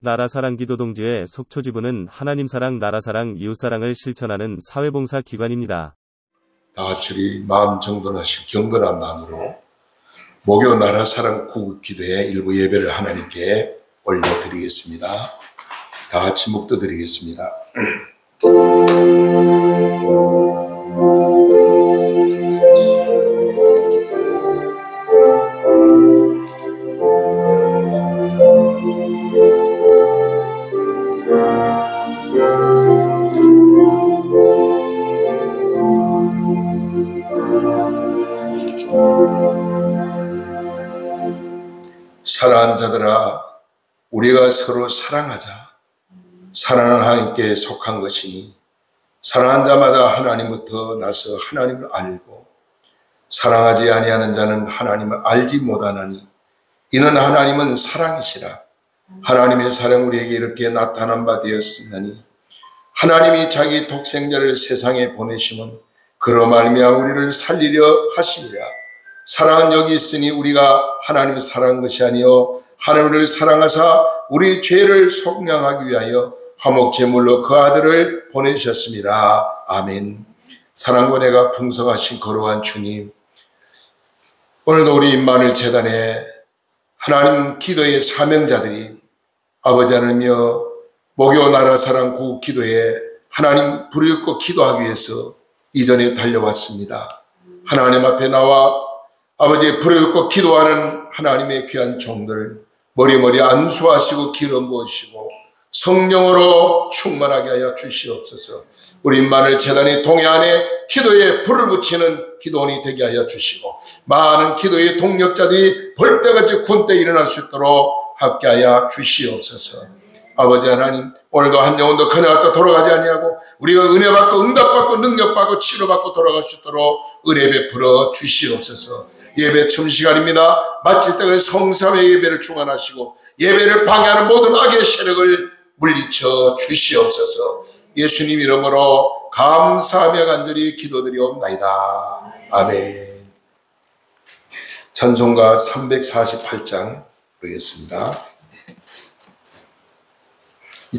나라사랑 기도동지회 속초지부는 하나님 사랑, 나라 사랑, 이웃 사랑을 실천하는 사회봉사 기관입니다. 다 같이 우리 마음 정돈하시고 경건한 마음으로 목요 나라사랑 구국기도회 일부 예배를 하나님께 올려드리겠습니다. 다 같이 묵도드리겠습니다. 사랑하는 자들아, 우리가 서로 사랑하자. 사랑하는 하나님께 속한 것이니 사랑하는 자마다 하나님부터 나서 하나님을 알고 사랑하지 아니하는 자는 하나님을 알지 못하나니 이는 하나님은 사랑이시라. 하나님의 사랑 우리에게 이렇게 나타난 바 되었으니 하나님이 자기 독생자를 세상에 보내심은 그로 말미암아 우리를 살리려 하심이라. 사랑은 여기 있으니 우리가 하나님을 사랑한 것이 아니요 하나님을 사랑하사 우리 죄를 속량하기 위하여 화목제물로 그 아들을 보내셨습니다. 아멘. 사랑과 은혜가 풍성하신 거룩한 주님, 오늘도 우리 임마누엘 재단에 하나님 기도의 사명자들이 아버지 하나님이여 목요 나라사랑 구국기도에 하나님 부르짖고 기도하기 위해서 이전에 달려왔습니다. 하나님 앞에 나와 아버지 부르짖고 기도하는 하나님의 귀한 종들 머리머리 안수하시고 기름 부으시고 성령으로 충만하게 하여 주시옵소서. 우리 임마누엘 재단이 동해 안에 기도에 불을 붙이는 기도원이 되게 하여 주시고 많은 기도의 동력자들이 벌떼같이 군때 일어날 수 있도록 함께하여 주시옵소서. 아버지 하나님, 오늘도 한 영혼도 그녀가 돌아가지 아니하고 우리가 은혜 받고 응답받고 능력받고 치료받고 돌아갈 수 있도록 은혜 베풀어 주시옵소서. 예배 처음 시간입니다. 마칠 때까지 성삼의 예배를 충만하시고 예배를 방해하는 모든 악의 세력을 물리쳐 주시옵소서. 예수님 이름으로 감사하며 간절히 기도드리옵나이다. 아멘. 찬송가 348장 부르겠습니다. 이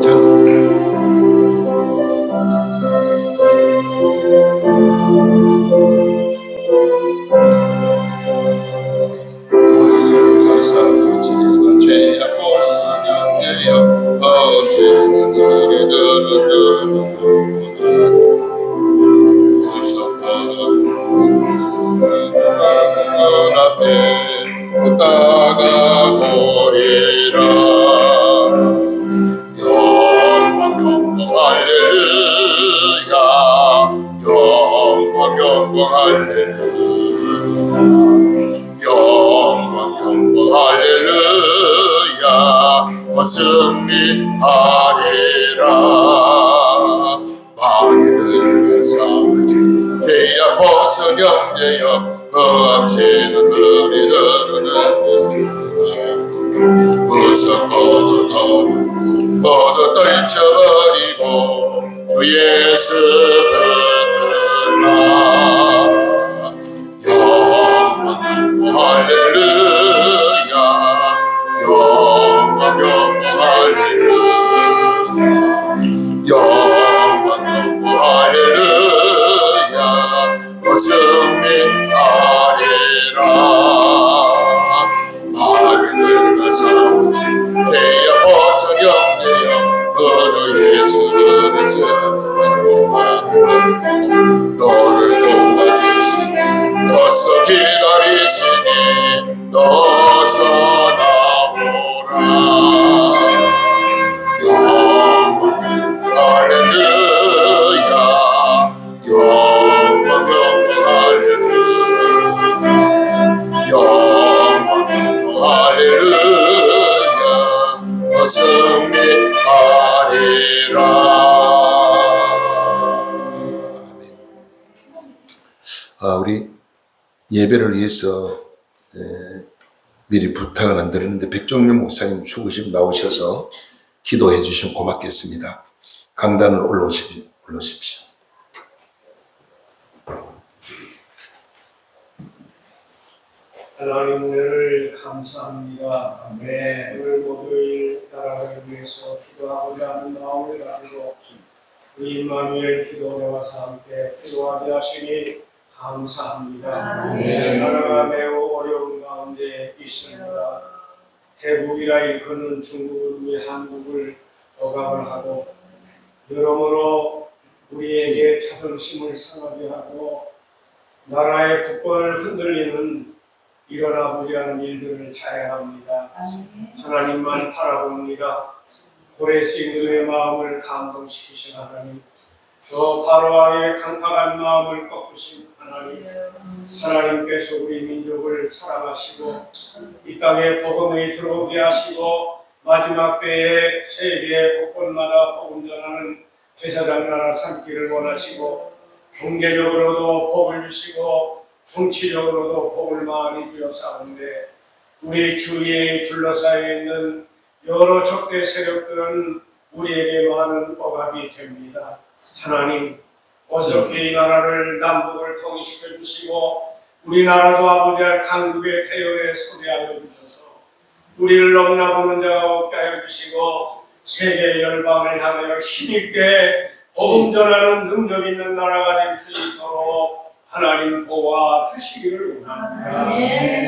승리하리라. 마귀들과 싸울 때 대야 벗은 형제여 거함치는 너희들은 무섭고도 더러 모두 떨쳐버리고 주 예수 붙들라. 영광 할렐루야. 영광 할렐루야. 영광 할렐루야. 승리하리라. 마귀들과 싸우지 대야 벗은 형제여 너로 예수를 세우시니 너를 도와주시니 서서 기다리시니 너서 나오라. 영광 할렐루야. 영광 할렐루야. 영광 할렐루야. 승리하리라. 우리 예배를 위해서 미리 부탁을 안 드렸는데 백종렬 목사님 수고심 나오셔서 기도해 주시면 고맙겠습니다. 강단을 올라오십시오. 하나님 은혜를 감사합니다. 오늘 목요일 나라를 위해서 기도하고자 하는 마음을 가지고 우리 임마누엘 기도원에 와서 함께 기도하게 하시니 감사합니다. 나라가 매우 어려운 가운데 있습니다. 대국이라 일컫는 중국을 위해 한국을 억압을 하고 여러모로 우리에게 자존심을 상하게 하고 나라의 국권을 흔들리는 이런 아버지라는 일들을 자행합니다. 하나님만 바라봅니다. 고래 시인들의 마음을 감동시키신 하나님, 저 바로왕의 강팍한 마음을 꺾으신 하나님, 하나님께서 우리 민족을 사랑하시고 이 땅에 복음이 들어오게 하시고 마지막 때에 세계 곳곳마다 복음 전하는 제사장 나라 삼기를 원하시고 경제적으로도 복을 주시고 정치적으로도 복을 많이 주셨사온데 우리 주위에 둘러싸여 있는 여러 적대 세력들은 우리에게 많은 억압이 됩니다. 하나님, 어떻게 이 나라를 남북을 통일시켜 주시고 우리나라도 아버지의 강국의 태열에 서게 주셔서 우리를 넘나보는 자가 없게 하여 주시고 세계 열방을 향하여 힘있게 복음 전하는 능력 있는 나라가 될 수 있도록 하나님 도와주시기를 원합니다.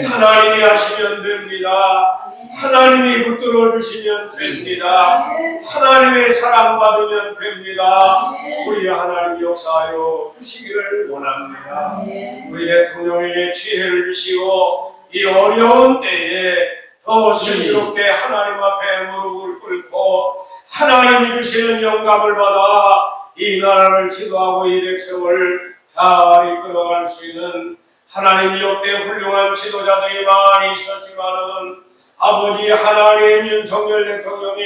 하나님이 하시면 됩니다. 하나님이 붙들어 주시면 됩니다. 하나님의 사랑받으면 됩니다. 우리 하나님 역사하여 주시기를 원합니다. 우리 대통령에게 지혜를 주시고 이 어려운 때에 더 슬기롭게 하나님 앞에 무릎을 꿇고 하나님이 주시는 영감을 받아 이 나라를 지도하고 이 백성을 잘 이끌어갈 수 있는 하나님 역대 훌륭한 지도자들이 많이 있었지만은 아버지 하나님 윤석열 대통령이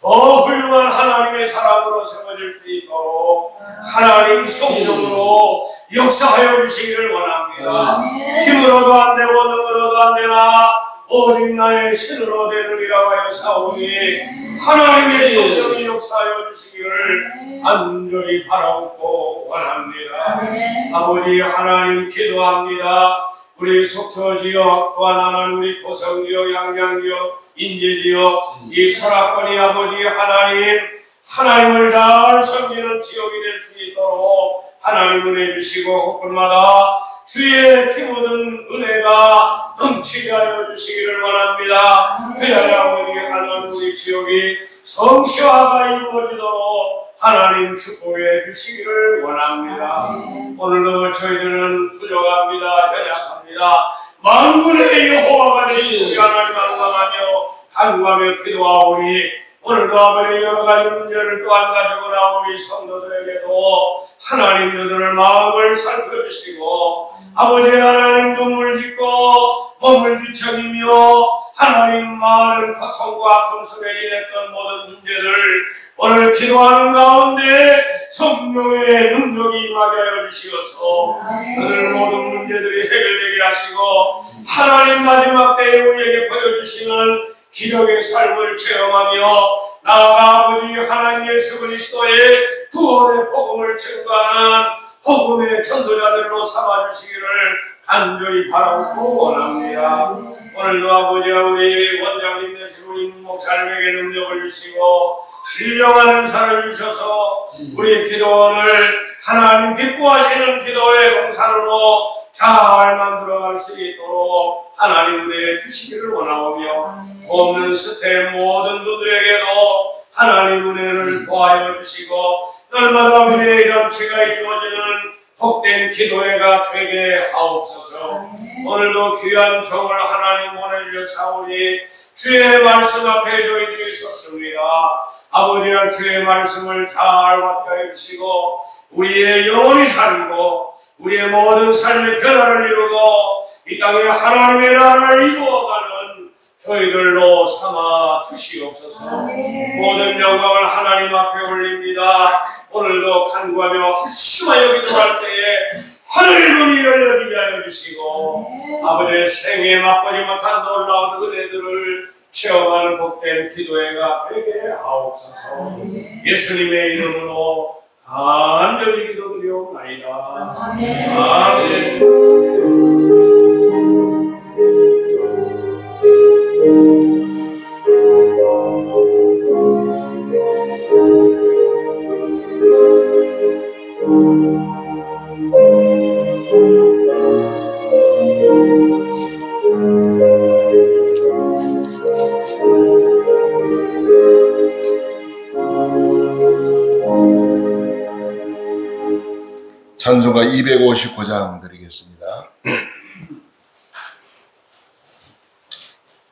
더 훌륭한 하나님의 사람으로 세워질 수 있도록 하나님 성령으로 역사하여 주시기를 원합니다. 힘으로도 안 되고 능으로도 안 되나 오직 나의 신으로 되느니라고 하여 사오니 하나님의 성령이 역사하여 주시기를 간절히 바라옵고 원합니다. 아버지 하나님 기도합니다. 우리 속초지역 또한 하나님 우리 고성지역 양양지역 인제지역 이 설악권이 아버지 하나님을 잘 섬기는 지역이 될 수 있도록 하나님 은혜 주시고 곳곳마다 주의 피묻은 은혜가 넘치게 하여 주시기를 원합니다. 그래야 아버지 하나님 우리 지역이 성취화가 이루어지도록 하나님 축복해 주시기를 원합니다. 오늘도 저희들은 부족합니다. 연약합니다. 만군의 여호와가 되신 우리 하나님 간구하며 기도하오니 오늘도 아버지 여러 가지 문제를 또한 가지고 나온 우리 성도들에게도 하나님 너희들 마음을 살펴주시고 아버지 하나님 눈물 짓고 몸을 뒤척이며 하나님 많은 고통과 아픔 속에 지냈던 모든 문제들 오늘 기도하는 가운데 성령의 능력이 임하게 하여 주시어서 오늘 모든 문제들이 해결되게 하시고 하나님 마지막 때에 우리에게 보여주시는 기적의 삶을 체험하며 나아가 아버지 하나님 예수 그리스도의 구원의 복음을 증거하는 복음의 전도자들로 삼아주시기를 간절히 바라고 원합니다. 오늘도 아버지와 우리 원장님 되신 우리 목사님에게 능력을 주시고 신령한 은사를 주셔서 우리 기도원을 하나님 기뻐하시는 기도의 동산으로 잘 만들어갈 수 있도록 하나님 은혜 주시기를 원하오며 없는 스텝 모든 분들에게도 하나님 은혜를 도하여 주시고 날마다 우리의 잔치가 이루어지는 복된 기도회가 되게 하옵소서. 오늘도 귀한 종을 하나님 보내주셨사오니 주의 말씀 앞에 저희들이 섰습니다. 아버지가 주의 말씀을 잘 맡겨 주시고 우리의 영혼이 살고 우리의 모든 삶의 변화를 이루고 이 땅에 하나님의 나라를 이루어가는 저희들로 삼아 주시옵소서. 모든 영광을 하나님 앞에 올립니다. 오늘도 간구하며 확심하여 기도할 때에 하늘 문이 열려지게 하여 주시고 아버지의 생에 맛보지 못한 놀라운 은혜들을 체험하는 복된 기도회가 되게 하옵소서. 예수님의 이름으로 간절히 기도드리옵나이다. 아멘. 찬송가 259장 드리겠습니다.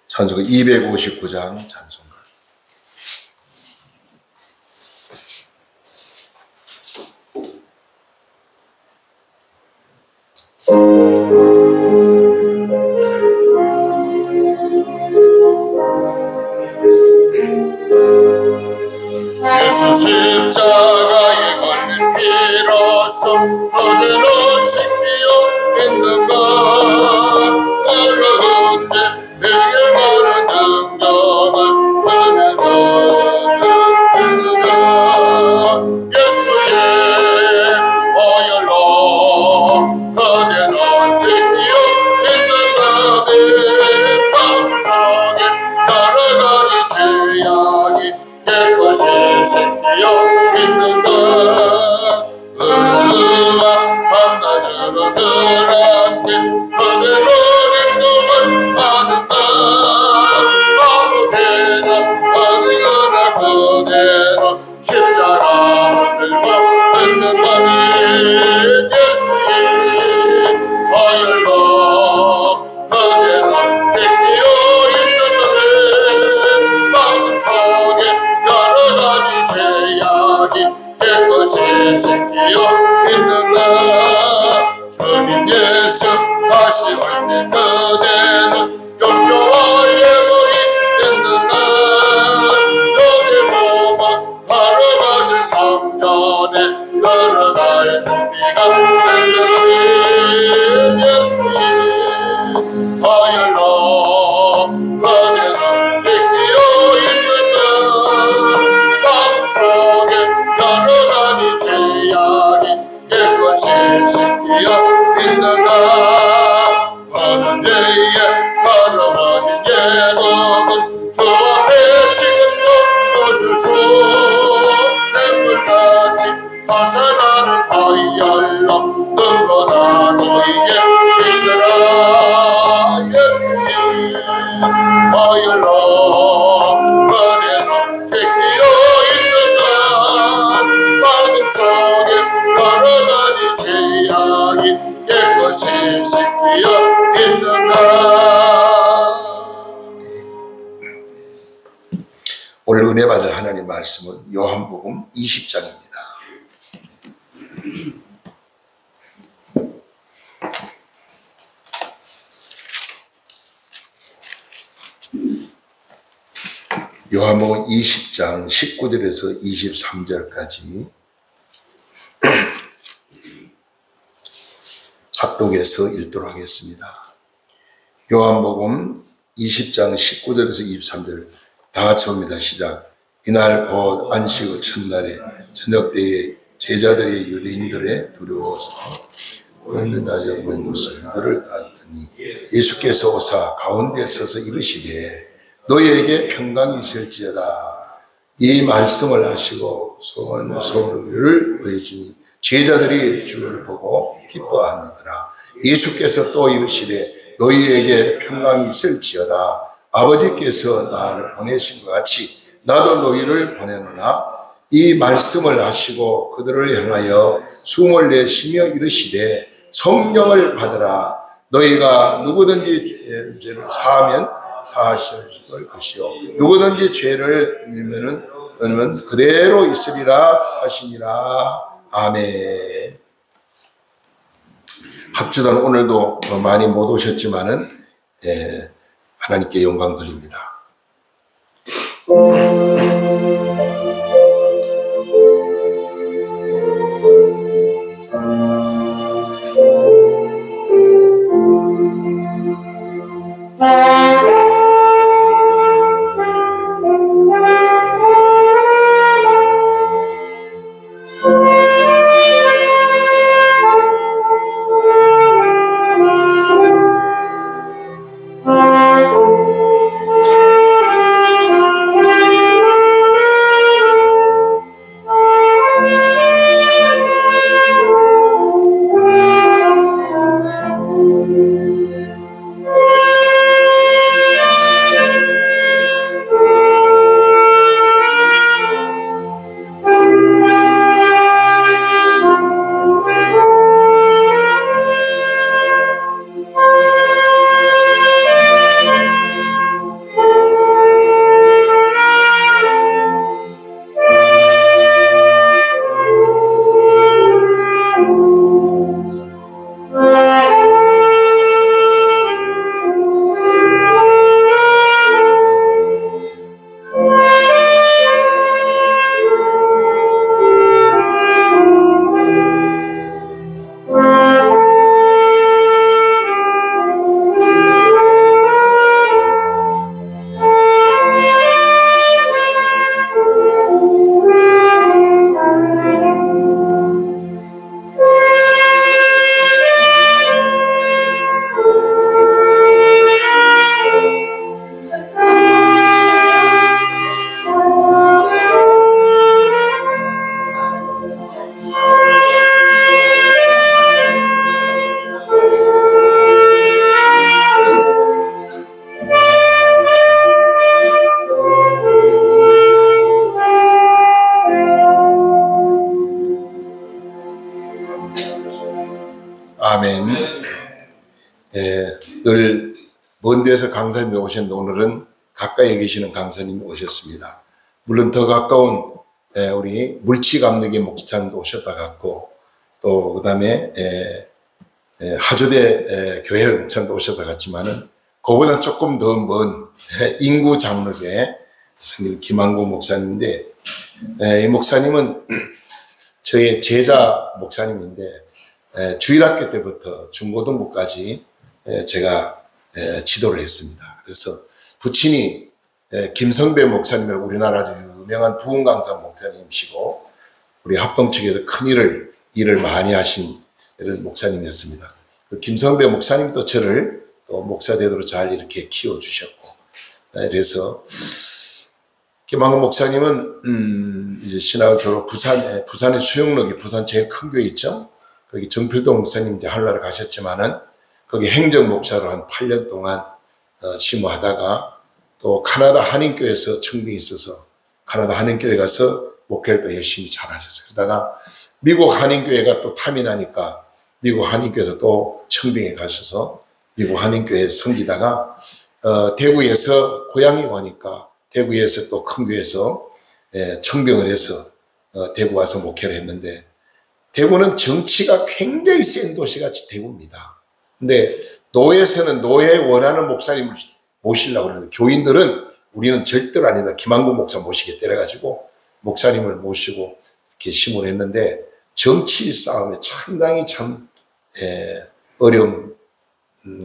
찬송가 259장 찬송가. 예수 십자가에 걸린 피로써 너는 씻기어 있는가. 알아듣게 내게 많은 능력을 받는가. 예수의 보혈로 그대는 씻기어 있는가. 내 마음속에 여러 가지 죄악이 깨끗이 씻기어 있는가. 밤낮으로 늘 함께 그대로 행동을 하는가. 아무데나 어디나 그대로 십자가 들고 있는가. 예수의 보혈로 그대로 씻기어 있는가. 마음속에 여러 가지 죄악이 깨끗이 씻기어 있는가. 주님 예수 다시 올 때 그대는 용서와 예고이 있는가. 그대 몸은 걸어가실 성전에 걸어갈 준비가 됐느니. 예수의 보혈로 그대는 씻기어 있는가. 마음속에 여러 가지 죄악이 깨끗이 씻기어 있는가. 어느 때에 걸어버린 예복은 주 앞에 지금도 웃으소. 샘물같이 벗어나는 보혈로 눈보다 너에게 있으라. 예수의 보혈로 그대는 씻기어 있는가. 마음속에 여러 가지 죄악이 깨끗이 씻기어 있는가. 오늘 은혜 받을 하나님 말씀은 요한복음 20장입니다. 요한복음 20장 19절에서 23절까지 합독해서 읽도록 하겠습니다. 요한복음 20장 19절에서 23절 다 같이 봅니다. 시작. 이날 곧 안식 첫날에 저녁 때에 제자들이 유대인들의 두려워서 오늘 낮에 본 모습들을 알았더니 예수께서 오사 가운데 서서 이르시되 너희에게 평강이 있을지어다. 이 말씀을 하시고 소원을 보여주니 제자들이 주를 보고 기뻐하느니라. 예수께서 또 이르시되 너희에게 평강이 있을지어다. 아버지께서 나를 보내신 것 같이 나도 너희를 보내노라. 이 말씀을 하시고 그들을 향하여 숨을 내쉬며 이르시되 성령을 받으라. 너희가 누구든지 죄를 사하면 사하실 것이요 누구든지 죄를 밀면은 그대로 있으리라 하시니라. 아멘. 합주단 오늘도 많이 못 오셨지만은 하나님께 영광 드립니다. 먼 데서 강사님들 오셨는데 오늘은 가까이에 계시는 강사님이 오셨습니다. 물론 더 가까운 우리 물치감독의 목사님도 오셨다 갔고 또 그다음에 하조대 교회 목사님도 오셨다 갔지만은 그보다 조금 더 먼 인구 장로교회 성님 김한구 목사님인데 이 목사님은 저의 제자 목사님인데 주일학교 때부터 중고등부까지 제가 지도를 했습니다. 그래서 부친이 김성배 목사님이라고 우리나라 아주 유명한 부흥 강사 목사님이시고 우리 합동 측에서 큰 일을 많이 하신 이런 목사님이었습니다. 그 김성배 목사님도 저를 또 목사 되도록 잘 이렇게 키워주셨고 그래서 김한구 목사님은 이제 신학을 졸업 부산의 수영록이 부산 제일 큰 교회 있죠. 거기 정필동 목사님 이제 하늘나라 가셨지만은 거기 행정 목사로 한 8년 동안 심호하다가 또 카나다 한인교회에서 청빙이 있어서 카나다 한인교회 가서 목회를 또 열심히 잘 하셨어요. 그러다가 미국 한인교회가 또 탐이 나니까 미국 한인교회에서 또 청빙에 가셔서 미국 한인교회에 섬기다가 대구에서 고향이 가니까 대구에서 또 큰 교회에서 청빙을 해서 대구 와서 목회를 했는데 대구는 정치가 굉장히 센 도시가 대구입니다. 근데 노회에서는 노회 원하는 목사님을 모시려고 그러는데 교인들은 우리는 절대로 아니다. 김한구 목사 모시겠다 이래가지고 목사님을 모시고 이렇게 심문했는데 정치 싸움에 상당히 참 어려움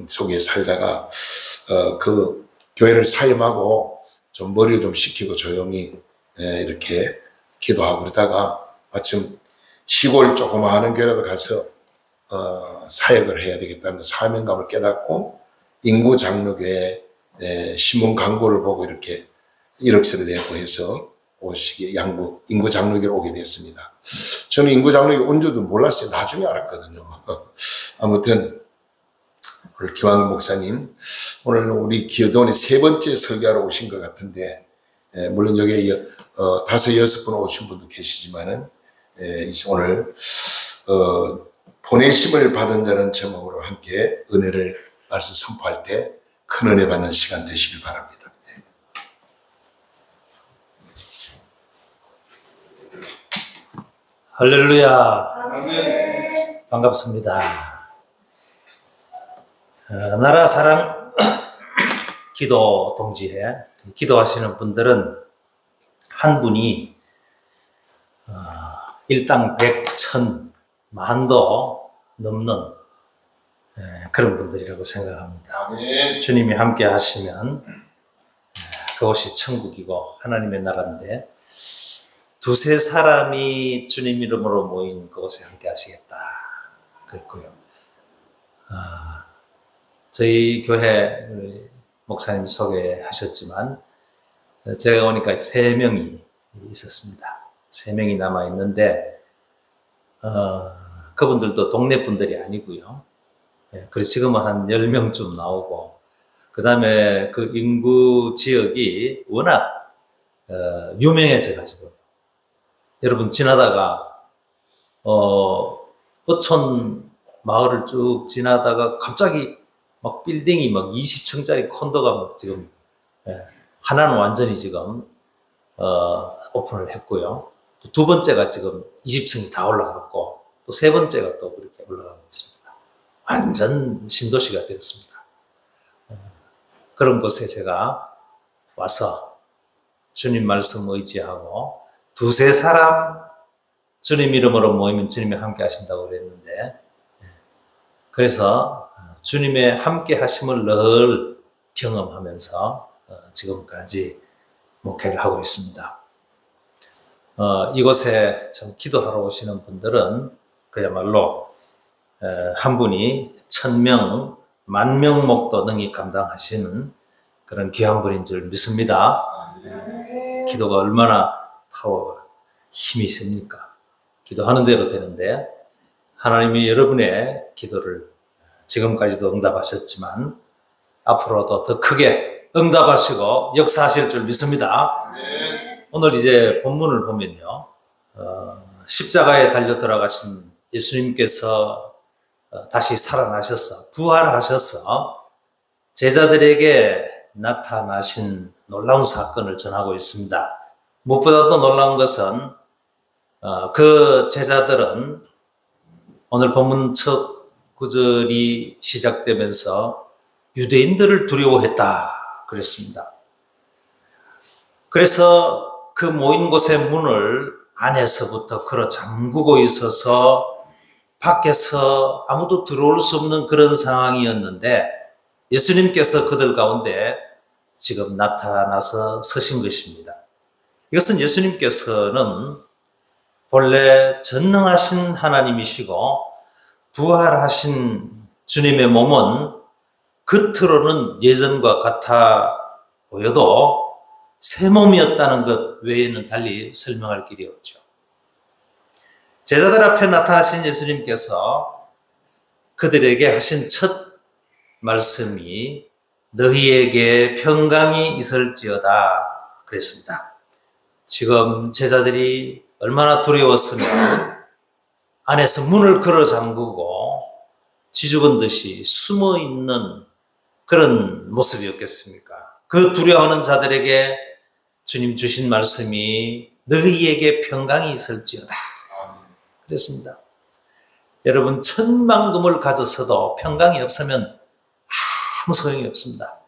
속에 살다가 그 교회를 사임하고 좀 머리를 좀 식히고 조용히 이렇게 기도하고 그러다가 마침 시골 조그마한 교회로 가서 사역을 해야 되겠다는 사명감을 깨닫고 인구 장로교회 신문 광고를 보고 이렇게 이력서를 내고 해서 오시기 인구 장로교회로 오게 됐습니다. 저는 인구 장로교회 온 줄도 몰랐어요. 나중에 알았거든요. 아무튼 오늘 김한구 목사님 오늘 우리 기도원에 세 번째 설교하러 오신 것 같은데 물론 여기에 5, 6분 오신 분도 계시지만은 오늘 보내심을 받은 자는 제목으로 함께 은혜를 말씀 선포할 때 큰 은혜 받는 시간 되시길 바랍니다. 할렐루야. 아멘. 반갑습니다. 나라 사랑 기도 동지회 기도하시는 분들은 한 분이 일당 100, 1000, 만도 넘는 그런 분들이라고 생각합니다. 아멘. 주님이 함께 하시면 그곳이 천국이고 하나님의 나라인데 두세 사람이 주님 이름으로 모인 그곳에 함께 하시겠다 그랬고요. 저희 교회 목사님 소개하셨지만 제가 오니까 3명이 있었습니다. 3명이 남아있는데 그분들도 동네 분들이 아니고요. 그래서 지금은 한 10명쯤 나오고 그 다음에 그 인구 지역이 워낙 유명해져가지고 여러분 지나다가 어촌 마을을 쭉 지나다가 갑자기 막 빌딩이 막 20층짜리 콘도가 막 지금 하나는 완전히 지금 오픈을 했고요. 또 두 번째가 지금 20층이 다 올라갔고 또 세 번째가 또 그렇게 올라가고 있습니다. 완전 신도시가 되었습니다. 그런 곳에 제가 와서 주님 말씀 의지하고 두세 사람 주님 이름으로 모이면 주님이 함께 하신다고 그랬는데 그래서 주님의 함께 하심을 늘 경험하면서 지금까지 목회를 하고 있습니다. 이곳에 참 기도하러 오시는 분들은 그야말로 한 분이 1000명, 10,000명 목도 능히 감당하시는 그런 귀한 분인 줄 믿습니다. 기도가 얼마나 파워가 힘이 셉니까? 기도하는 대로 되는데 하나님이 여러분의 기도를 지금까지도 응답하셨지만 앞으로도 더 크게 응답하시고 역사하실 줄 믿습니다. 오늘 이제 본문을 보면요. 십자가에 달려 들어가신 예수님께서 다시 살아나셔서 부활하셔서 제자들에게 나타나신 놀라운 사건을 전하고 있습니다. 무엇보다도 놀라운 것은 그 제자들은 오늘 본문 첫 구절이 시작되면서 유대인들을 두려워했다 그랬습니다. 그래서 그 모인 곳의 문을 안에서부터 걸어 잠그고 있어서 밖에서 아무도 들어올 수 없는 그런 상황이었는데 예수님께서 그들 가운데 지금 나타나서 서신 것입니다. 이것은 예수님께서는 본래 전능하신 하나님이시고 부활하신 주님의 몸은 겉으로는 예전과 같아 보여도 새 몸이었다는 것 외에는 달리 설명할 길이 없죠. 제자들 앞에 나타나신 예수님께서 그들에게 하신 첫 말씀이 너희에게 평강이 있을지어다 그랬습니다. 지금 제자들이 얼마나 두려웠으면 안에서 문을 걸어 잠그고 쥐죽은 듯이 숨어 있는 그런 모습이었겠습니까? 그 두려워하는 자들에게 주님 주신 말씀이 너희에게 평강이 있을지어다 그랬습니다. 여러분, 천만금을 가졌어도 평강이 없으면 아무 소용이 없습니다.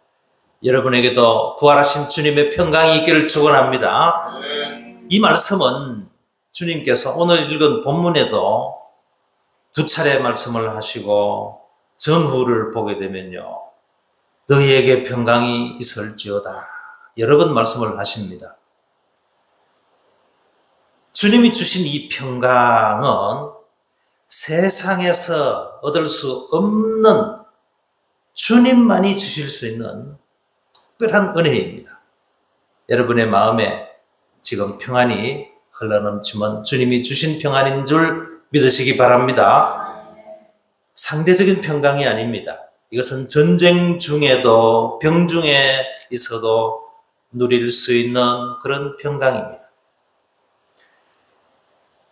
여러분에게도 부활하신 주님의 평강이 있기를 축원합니다. 이 말씀은 주님께서 오늘 읽은 본문에도 두 차례 말씀을 하시고 전후를 보게 되면요, 너희에게 평강이 있을지어다 여러 번 말씀을 하십니다. 주님이 주신 이 평강은 세상에서 얻을 수 없는 주님만이 주실 수 있는 특별한 은혜입니다. 여러분의 마음에 지금 평안이 흘러넘치면 주님이 주신 평안인 줄 믿으시기 바랍니다. 상대적인 평강이 아닙니다. 이것은 전쟁 중에도 병 중에 있어도 누릴 수 있는 그런 평강입니다.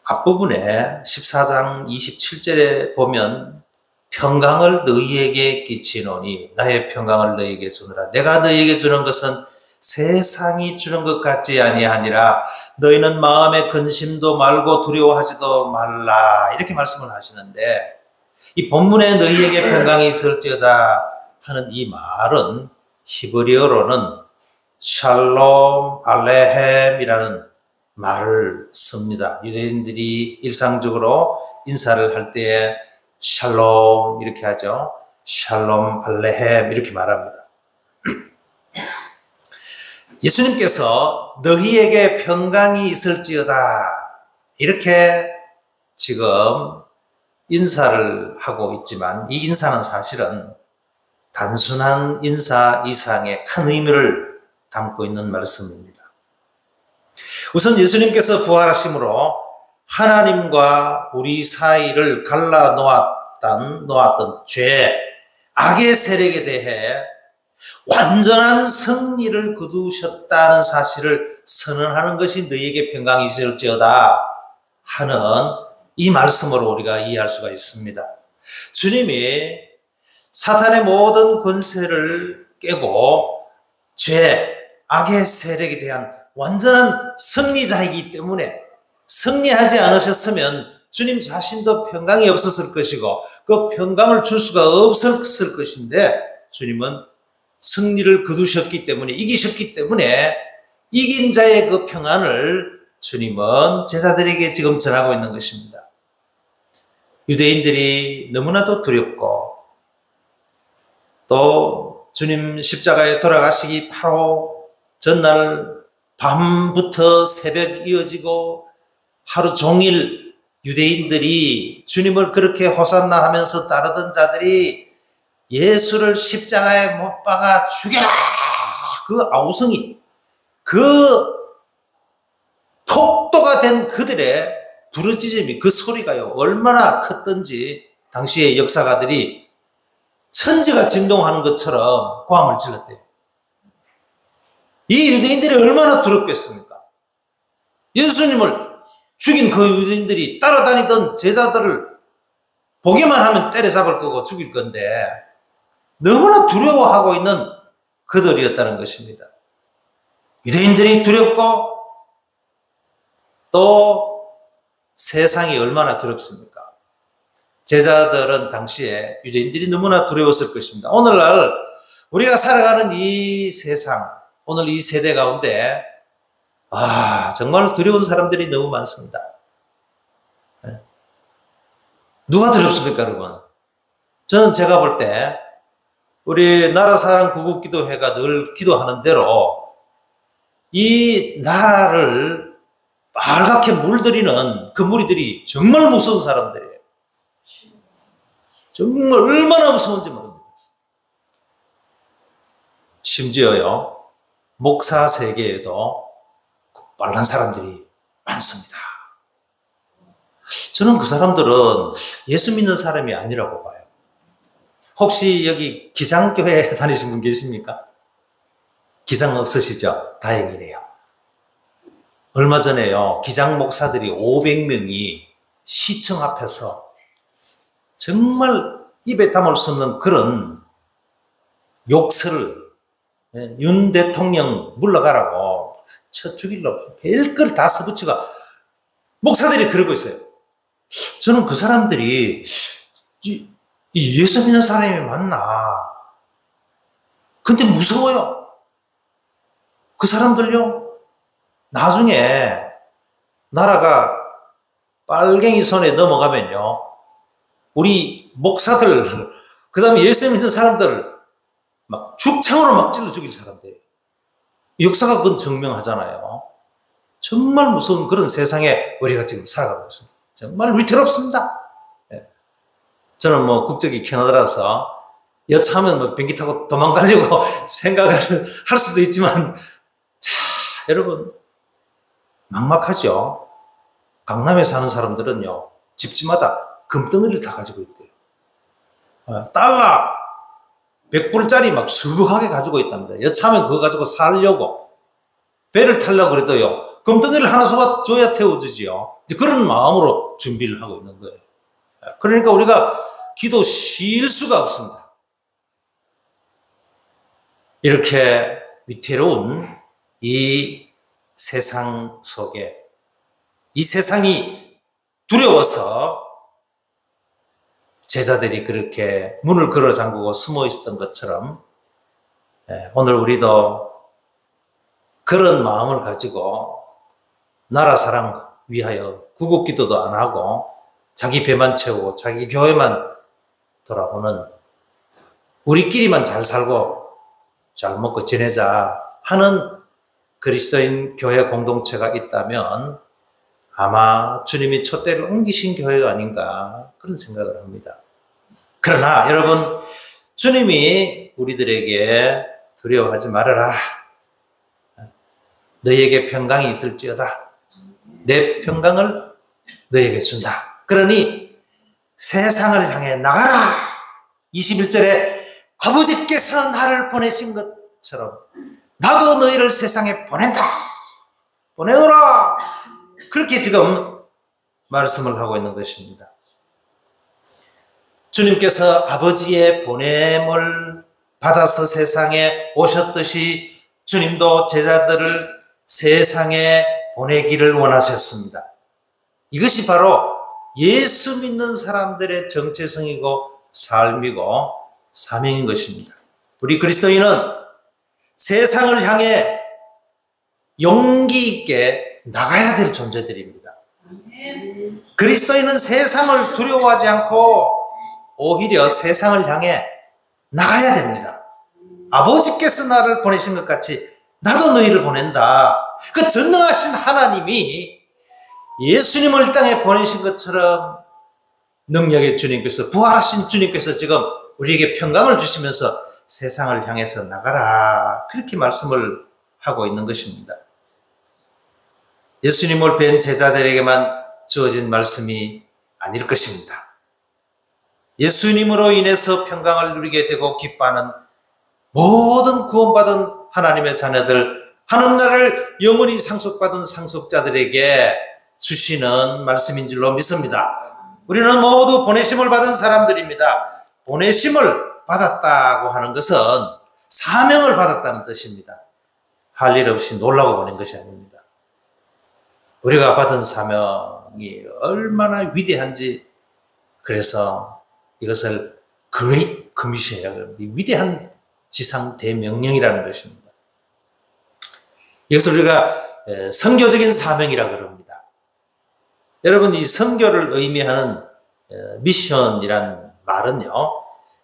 앞부분에 14장 27절에 보면 평강을 너희에게 끼치노니 나의 평강을 너희에게 주노라. 내가 너희에게 주는 것은 세상이 주는 것 같지 아니하니라. 너희는 마음에 근심도 말고 두려워하지도 말라. 이렇게 말씀을 하시는데 이 본문에 너희에게 평강이 있을지어다 하는 이 말은 히브리어로는 샬롬 알레헴이라는 말을 씁니다. 유대인들이 일상적으로 인사를 할 때에 샬롬 이렇게 하죠. 샬롬 알레헴 이렇게 말합니다. 예수님께서 너희에게 평강이 있을지어다 이렇게 지금 인사를 하고 있지만 이 인사는 사실은 단순한 인사 이상의 큰 의미를 담고 있는 말씀입니다. 우선 예수님께서 부활하심으로 하나님과 우리 사이를 갈라 놓았던 죄, 악의 세력에 대해 완전한 승리를 거두셨다는 사실을 선언하는 것이 너희에게 평강이 있을지어다 하는 이 말씀으로 우리가 이해할 수가 있습니다. 주님이 사탄의 모든 권세를 깨고 죄, 악의 세력에 대한 완전한 승리자이기 때문에 승리하지 않으셨으면 주님 자신도 평강이 없었을 것이고 그 평강을 줄 수가 없었을 것인데 주님은 승리를 거두셨기 때문에 이기셨기 때문에 이긴 자의 그 평안을 주님은 제자들에게 지금 전하고 있는 것입니다. 유대인들이 너무나도 두렵고 또 주님 십자가에 돌아가시기 바로 전날 밤부터 새벽 이어지고 하루 종일 유대인들이 주님을 그렇게 호산나 하면서 따르던 자들이 예수를 십자가에 못 박아 죽여라! 그 아우성이, 그 폭도가 된 그들의 부르짖음이, 그 소리가요, 얼마나 컸던지 당시의 역사가들이 천지가 진동하는 것처럼 고함을 질렀대요. 이 유대인들이 얼마나 두렵겠습니까? 예수님을 죽인 그 유대인들이 따라다니던 제자들을 보기만 하면 때려잡을 거고 죽일 건데 너무나 두려워하고 있는 그들이었다는 것입니다. 유대인들이 두렵고 또 세상이 얼마나 두렵습니까? 제자들은 당시에 유대인들이 너무나 두려웠을 것입니다. 오늘날 우리가 살아가는 이 세상, 오늘 이 세대 가운데 정말 두려운 사람들이 너무 많습니다. 누가 두렵습니까, 여러분? 저는 제가 볼 때 우리 나라사랑 구국기도회가 늘 기도하는 대로 이 나라를 빨갛게 물들이는 그 무리들이 정말 무서운 사람들이에요. 정말 얼마나 무서운지 모릅니다. 심지어요, 목사 세계에도 빨간 사람들이 많습니다. 저는 그 사람들은 예수 믿는 사람이 아니라고 봐요. 혹시 여기 기장교회 다니신 분 계십니까? 기장 없으시죠? 다행이네요. 얼마 전에요, 기장 목사들이 500명이 시청 앞에서 정말 입에 담을 수 없는 그런 욕설을, 윤 대통령 물러가라고 쳐 죽이려고 별걸 다 써붙이고 목사들이 그러고 있어요. 저는 그 사람들이 예수 믿는 사람이 맞나? 근데 무서워요. 그 사람들요, 나중에 나라가 빨갱이 손에 넘어가면요, 우리 목사들, 그 다음에 예수 믿는 사람들 막 죽창으로 막 찔러 죽일 사람들. 역사가 그건 증명하잖아요. 정말 무서운 그런 세상에 우리가 지금 살아가고 있습니다. 정말 위태롭습니다. 저는 국적이 캐나다라서 여차하면 비행기 타고 도망가려고 생각을 할 수도 있지만, 여러분, 막막하죠. 강남에 사는 사람들은요, 집집마다 금덩어리를 다 가지고 있대요. 달러 100불짜리 막 수북하게 가지고 있답니다. 여차하면 그거 가지고 살려고 배를 타려고 그래도요, 금덩어리를 하나 쏟아줘야 태워주지요. 그런 마음으로 준비를 하고 있는 거예요. 그러니까 우리가 기도 쉴 수가 없습니다. 이렇게 위태로운 이 세상 속에, 이 세상이 두려워서 제자들이 그렇게 문을 걸어 잠그고 숨어 있었던 것처럼, 오늘 우리도 그런 마음을 가지고 나라 사랑 위하여 구국기도도 안 하고 자기 배만 채우고 자기 교회만 돌아보는, 우리끼리만 잘 살고 잘 먹고 지내자 하는 그리스도인 교회 공동체가 있다면 아마 주님이 촛대를 옮기신 교회가 아닌가, 그런 생각을 합니다. 그러나 여러분, 주님이 우리들에게 두려워하지 말아라, 너희에게 평강이 있을지어다, 내 평강을 너희에게 준다. 그러니 세상을 향해 나가라. 21절에 아버지께서 나를 보내신 것처럼 나도 너희를 세상에 보낸다, 보내노라, 그렇게 지금 말씀을 하고 있는 것입니다. 주님께서 아버지의 보냄을 받아서 세상에 오셨듯이 주님도 제자들을 세상에 보내기를 원하셨습니다. 이것이 바로 예수 믿는 사람들의 정체성이고 삶이고 사명인 것입니다. 우리 그리스도인은 세상을 향해 용기 있게 나가야 될 존재들입니다. 그리스도인은 세상을 두려워하지 않고 오히려 세상을 향해 나가야 됩니다. 아버지께서 나를 보내신 것 같이 나도 너희를 보낸다. 그 전능하신 하나님이 예수님을 이 땅에 보내신 것처럼 능력의 주님께서, 부활하신 주님께서 지금 우리에게 평강을 주시면서 세상을 향해서 나가라, 그렇게 말씀을 하고 있는 것입니다. 예수님을 뵌 제자들에게만 주어진 말씀이 아닐 것입니다. 예수님으로 인해서 평강을 누리게 되고 기뻐하는 모든 구원받은 하나님의 자녀들, 하늘나라를 영원히 상속받은 상속자들에게 주시는 말씀인 줄로 믿습니다. 우리는 모두 보내심을 받은 사람들입니다. 보내심을 받았다고 하는 것은 사명을 받았다는 뜻입니다. 할 일 없이 놀라고 보낸 것이 아닙니다. 우리가 받은 사명이 얼마나 위대한지, 그래서 이것을 Great Commission이라고 합니다. 위대한 지상 대명령이라는 것입니다. 이것을 우리가 선교적인 사명이라고 합니다. 여러분, 이 선교를 의미하는 미션이란 말은요,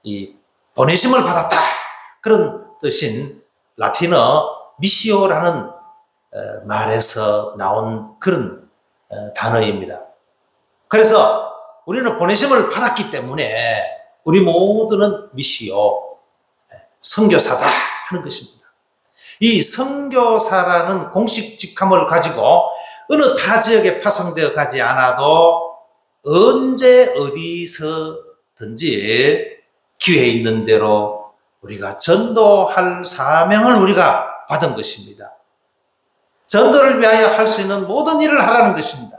이 보내심을 받았다 그런 뜻인 라틴어 미시오라는 말에서 나온 그런 단어입니다. 그래서 우리는 보내심을 받았기 때문에 우리 모두는 미시오, 선교사다 하는 것입니다. 이 선교사라는 공식 직함을 가지고 어느 타 지역에 파송되어 가지 않아도 언제 어디서든지 기회 있는 대로 우리가 전도할 사명을 우리가 받은 것입니다. 전도를 위하여 할 수 있는 모든 일을 하라는 것입니다.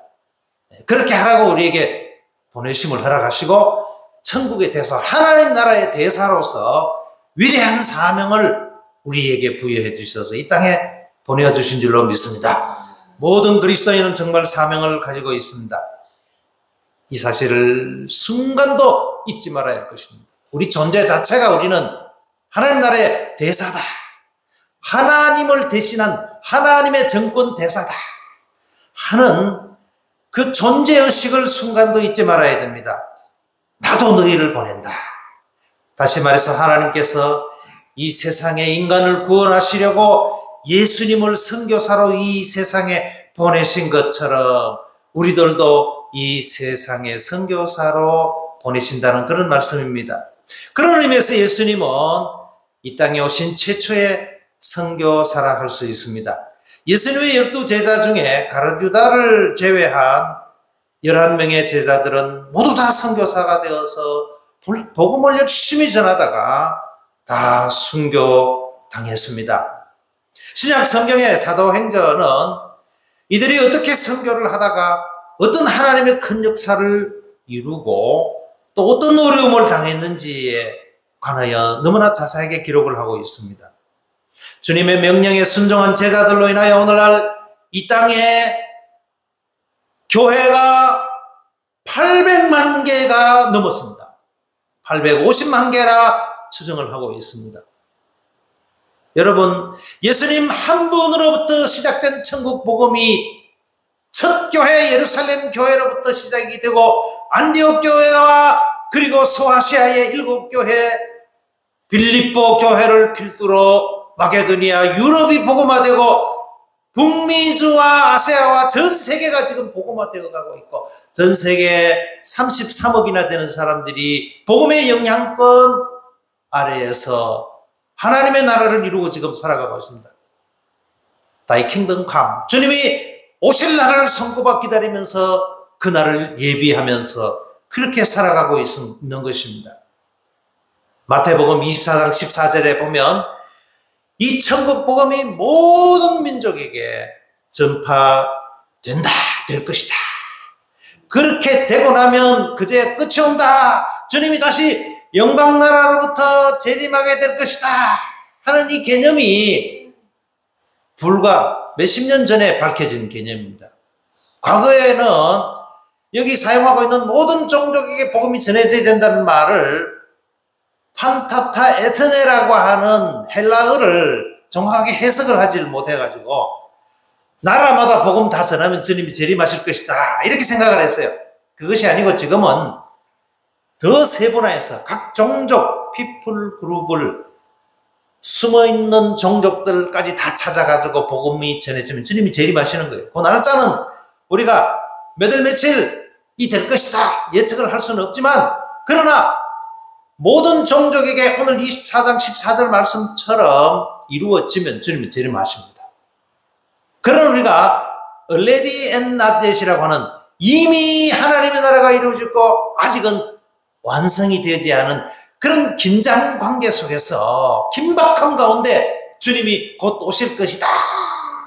그렇게 하라고 우리에게 보내심을 허락하시고 천국의 대사, 하나님 나라의 대사로서 위대한 사명을 우리에게 부여해 주셔서 이 땅에 보내주신 줄로 믿습니다. 모든 그리스도인은 정말 사명을 가지고 있습니다. 이 사실을 순간도 잊지 말아야 할 것입니다. 우리 존재 자체가 우리는 하나님 나라의 대사다. 하나님을 대신한 하나님의 정권 대사다 하는 그 존재의식을 순간도 잊지 말아야 됩니다. 나도 너희를 보낸다. 다시 말해서 하나님께서 이 세상에 인간을 구원하시려고 예수님을 선교사로 이 세상에 보내신 것처럼 우리들도 이 세상에 선교사로 보내신다는 그런 말씀입니다. 그런 의미에서 예수님은 이 땅에 오신 최초의 선교사라 할 수 있습니다. 예수님의 12제자 중에 가룟 유다를 제외한 11명의 제자들은 모두 다 선교사가 되어서 복음을 열심히 전하다가 다 순교당했습니다. 신약 성경의 사도행전은 이들이 어떻게 선교를 하다가 어떤 하나님의 큰 역사를 이루고 또 어떤 어려움을 당했는지에 관하여 너무나 자세하게 기록을 하고 있습니다. 주님의 명령에 순종한 제자들로 인하여 오늘날 이 땅에 교회가 800만 개가 넘었습니다. 850만 개라 추정을 하고 있습니다. 여러분, 예수님 한 분으로부터 시작된 천국 복음이 첫 교회 예루살렘 교회로부터 시작이 되고 안디옥 교회와 그리고 소아시아의 7교회, 빌립보 교회를 필두로 마게도니아, 유럽이 복음화되고 북미주와 아시아와 전 세계가 지금 복음화되어 가고 있고 전 세계 33억이나 되는 사람들이 복음의 영향권 아래에서 하나님의 나라를 이루고 지금 살아가고 있습니다. Thy kingdom come. 주님이 오실 날을 손꼽아 기다리면서 그 날을 예비하면서 그렇게 살아가고 있는 것입니다. 마태복음 24장 14절에 보면 이 천국 복음이 모든 민족에게 전파된다, 될 것이다. 그렇게 되고 나면 그제 끝이 온다. 주님이 다시 영광나라로부터 재림하게 될 것이다 하는 이 개념이 불과 몇십 년 전에 밝혀진 개념입니다. 과거에는 여기 사용하고 있는 모든 종족에게 복음이 전해져야 된다는 말을 판타타 에테네라고 하는 헬라어를 정확하게 해석을 하지를 못해가지고 나라마다 복음 다 전하면 주님이 재림하실 것이다 이렇게 생각을 했어요. 그것이 아니고 지금은 더 세분화해서 각 종족, 피플 그룹을 숨어있는 종족들까지 다 찾아가지고 복음이 전해지면 주님이 재림하시는 거예요. 그 날짜는 우리가 몇 월 며칠이 될 것이다 예측을 할 수는 없지만 그러나 모든 종족에게 오늘 24장 14절 말씀처럼 이루어지면 주님이 재림하십니다. 그러나 우리가 already and not yet이라고 하는 이미 하나님의 나라가 이루어졌고 아직은 완성이 되지 않은 그런 긴장 관계 속에서 긴박한 가운데 주님이 곧 오실 것이다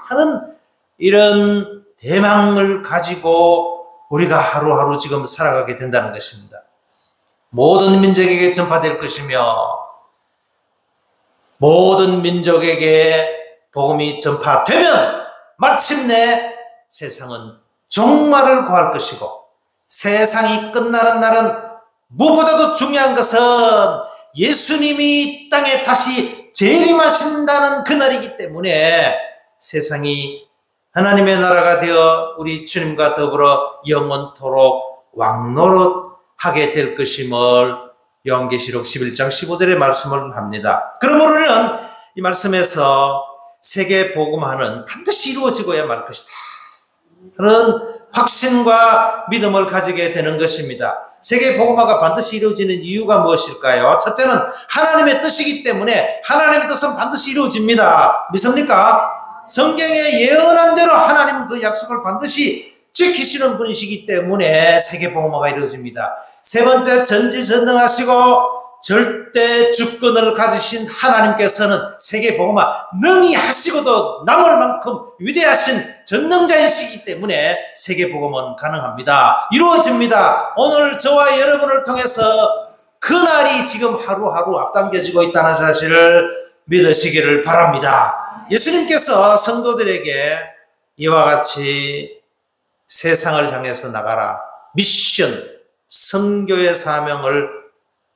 하는 이런 대망을 가지고 우리가 하루하루 지금 살아가게 된다는 것입니다. 모든 민족에게 전파될 것이며 모든 민족에게 복음이 전파되면 마침내 세상은 종말을 구할 것이고, 세상이 끝나는 날은 무엇보다도 중요한 것은 예수님이 땅에 다시 재림하신다는 그날이기 때문에 세상이 하나님의 나라가 되어 우리 주님과 더불어 영원토록 왕노릇하게 될 것임을 요한계시록 11장 15절의 말씀을 합니다. 그러므로 우리는 이 말씀에서 세계 복음화는 반드시 이루어지고야 말 것이다 하는 확신과 믿음을 가지게 되는 것입니다. 세계 복음화가 반드시 이루어지는 이유가 무엇일까요? 첫째는 하나님의 뜻이기 때문에 하나님의 뜻은 반드시 이루어집니다. 믿습니까? 성경에 예언한 대로 하나님은 그 약속을 반드시 지키시는 분이시기 때문에 세계 복음화가 이루어집니다. 세 번째, 전지전능하시고 절대 주권을 가지신 하나님께서는 세계 복음화 능히 하시고도 남을 만큼 위대하신 전능자이시기 때문에 세계 복음은 가능합니다. 이루어집니다. 오늘 저와 여러분을 통해서 그날이 지금 하루하루 앞당겨지고 있다는 사실을 믿으시기를 바랍니다. 예수님께서 성도들에게 이와 같이 세상을 향해서 나가라, 미션, 선교의 사명을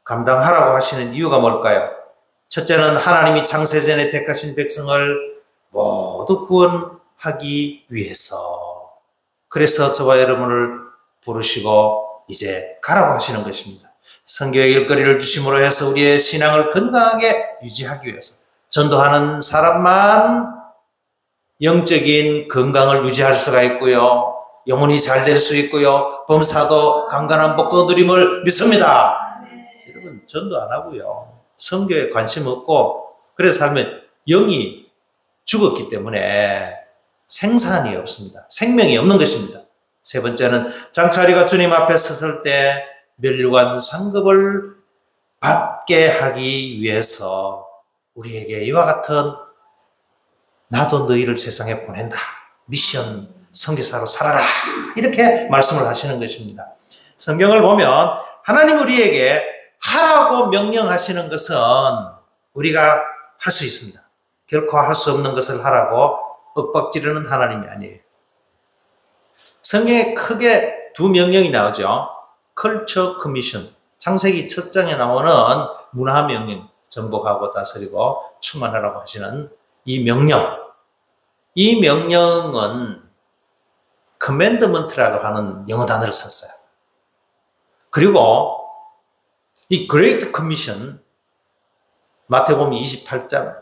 감당하라고 하시는 이유가 뭘까요? 첫째는 하나님이 창세전에 택하신 백성을 모두 구원하기 위해서, 그래서 저와 여러분을 부르시고 이제 가라고 하시는 것입니다. 선교의 일거리를 주심으로 해서 우리의 신앙을 건강하게 유지하기 위해서, 전도하는 사람만 영적인 건강을 유지할 수가 있고요, 영혼이 잘 될 수 있고요, 범사도 강건한 복도 누림을 믿습니다. 여러분, 전도 안 하고요, 선교에 관심 없고 그래서 살면 영이 죽었기 때문에 생산이 없습니다. 생명이 없는 것입니다. 세 번째는 장차리가 주님 앞에 섰을 때 멸류관 상급을 받게 하기 위해서 우리에게 이와 같은 나도 너희를 세상에 보낸다, 미션 선교사로 살아라, 이렇게 말씀을 하시는 것입니다. 성경을 보면 하나님 우리에게 하라고 명령하시는 것은 우리가 할 수 있습니다. 결코 할 수 없는 것을 하라고 윽박지르는 하나님이 아니에요. 성경에 크게 두 명령이 나오죠. 컬처 커미션, 창세기 첫 장에 나오는 문화 명령, 정복하고 다스리고 충만하라고 하시는 이 명령. 이 명령은 커맨드먼트라고 하는 영어 단어를 썼어요. 그리고 이 그레이트 커미션, 마태복음 28장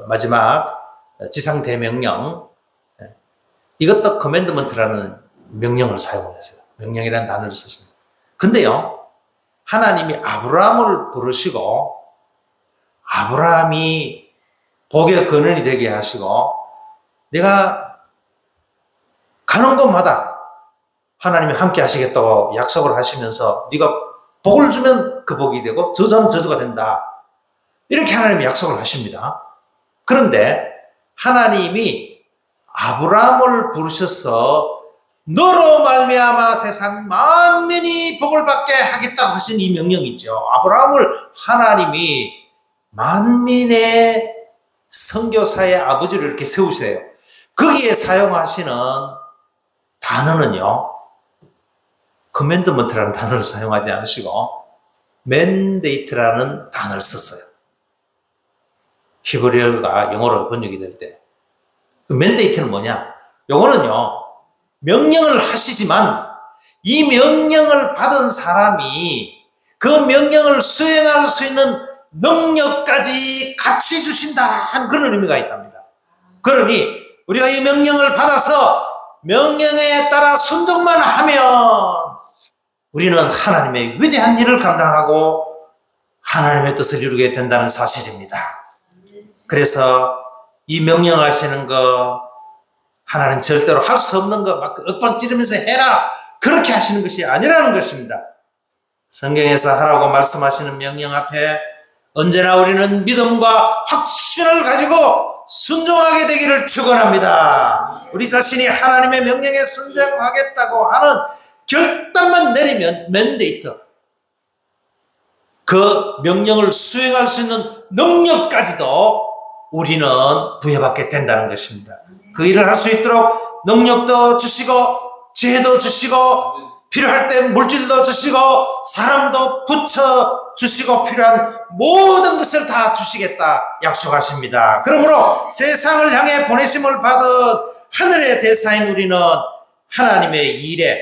마지막 지상 대명령, 이것도 커맨드먼트라는 명령을 사용했어요. 명령이라는 단어를 썼습니다. 근데요, 하나님이 아브라함을 부르시고 아브라함이 복의 근원이 되게 하시고 내가 가는 곳마다 하나님이 함께 하시겠다고 약속을 하시면서 네가 복을 주면 그 복이 되고 저주하면 저주가 된다, 이렇게 하나님이 약속을 하십니다. 그런데 하나님이 아브라함을 부르셔서 너로 말미암아 세상 만민이 복을 받게 하겠다고 하신 이 명령이죠. 아브라함을 하나님이 만민의 선교사의 아버지를 이렇게 세우세요. 거기에 사용하시는 단어는요, 커맨드먼트라는 단어를 사용하지 않으시고 맨데이트라는 단어를 썼어요. 히브리어가 영어로 번역이 될 때. 맨데이트는 뭐냐? 요거는요, 명령을 하시지만 이 명령을 받은 사람이 그 명령을 수행할 수 있는 능력까지 같이 주신다 하는 그런 의미가 있답니다. 그러니 우리가 이 명령을 받아서 명령에 따라 순종만 하면 우리는 하나님의 위대한 일을 감당하고 하나님의 뜻을 이루게 된다는 사실입니다. 그래서 이 명령하시는 거, 하나님 절대로 할 수 없는 거 막 윽박 지르면서 해라, 그렇게 하시는 것이 아니라는 것입니다. 성경에서 하라고 말씀하시는 명령 앞에 언제나 우리는 믿음과 확신을 가지고 순종하게 되기를 축원합니다. 우리 자신이 하나님의 명령에 순종하겠다고 하는 결단만 내리면 맨데이트, 그 명령을 수행할 수 있는 능력까지도 우리는 부여받게 된다는 것입니다. 그 일을 할 수 있도록 능력도 주시고 지혜도 주시고 필요할 때 물질도 주시고 사람도 붙여 주시고 필요한 모든 것을 다 주시겠다 약속하십니다. 그러므로 세상을 향해 보내심을 받은 하늘의 대사인 우리는 하나님의 일에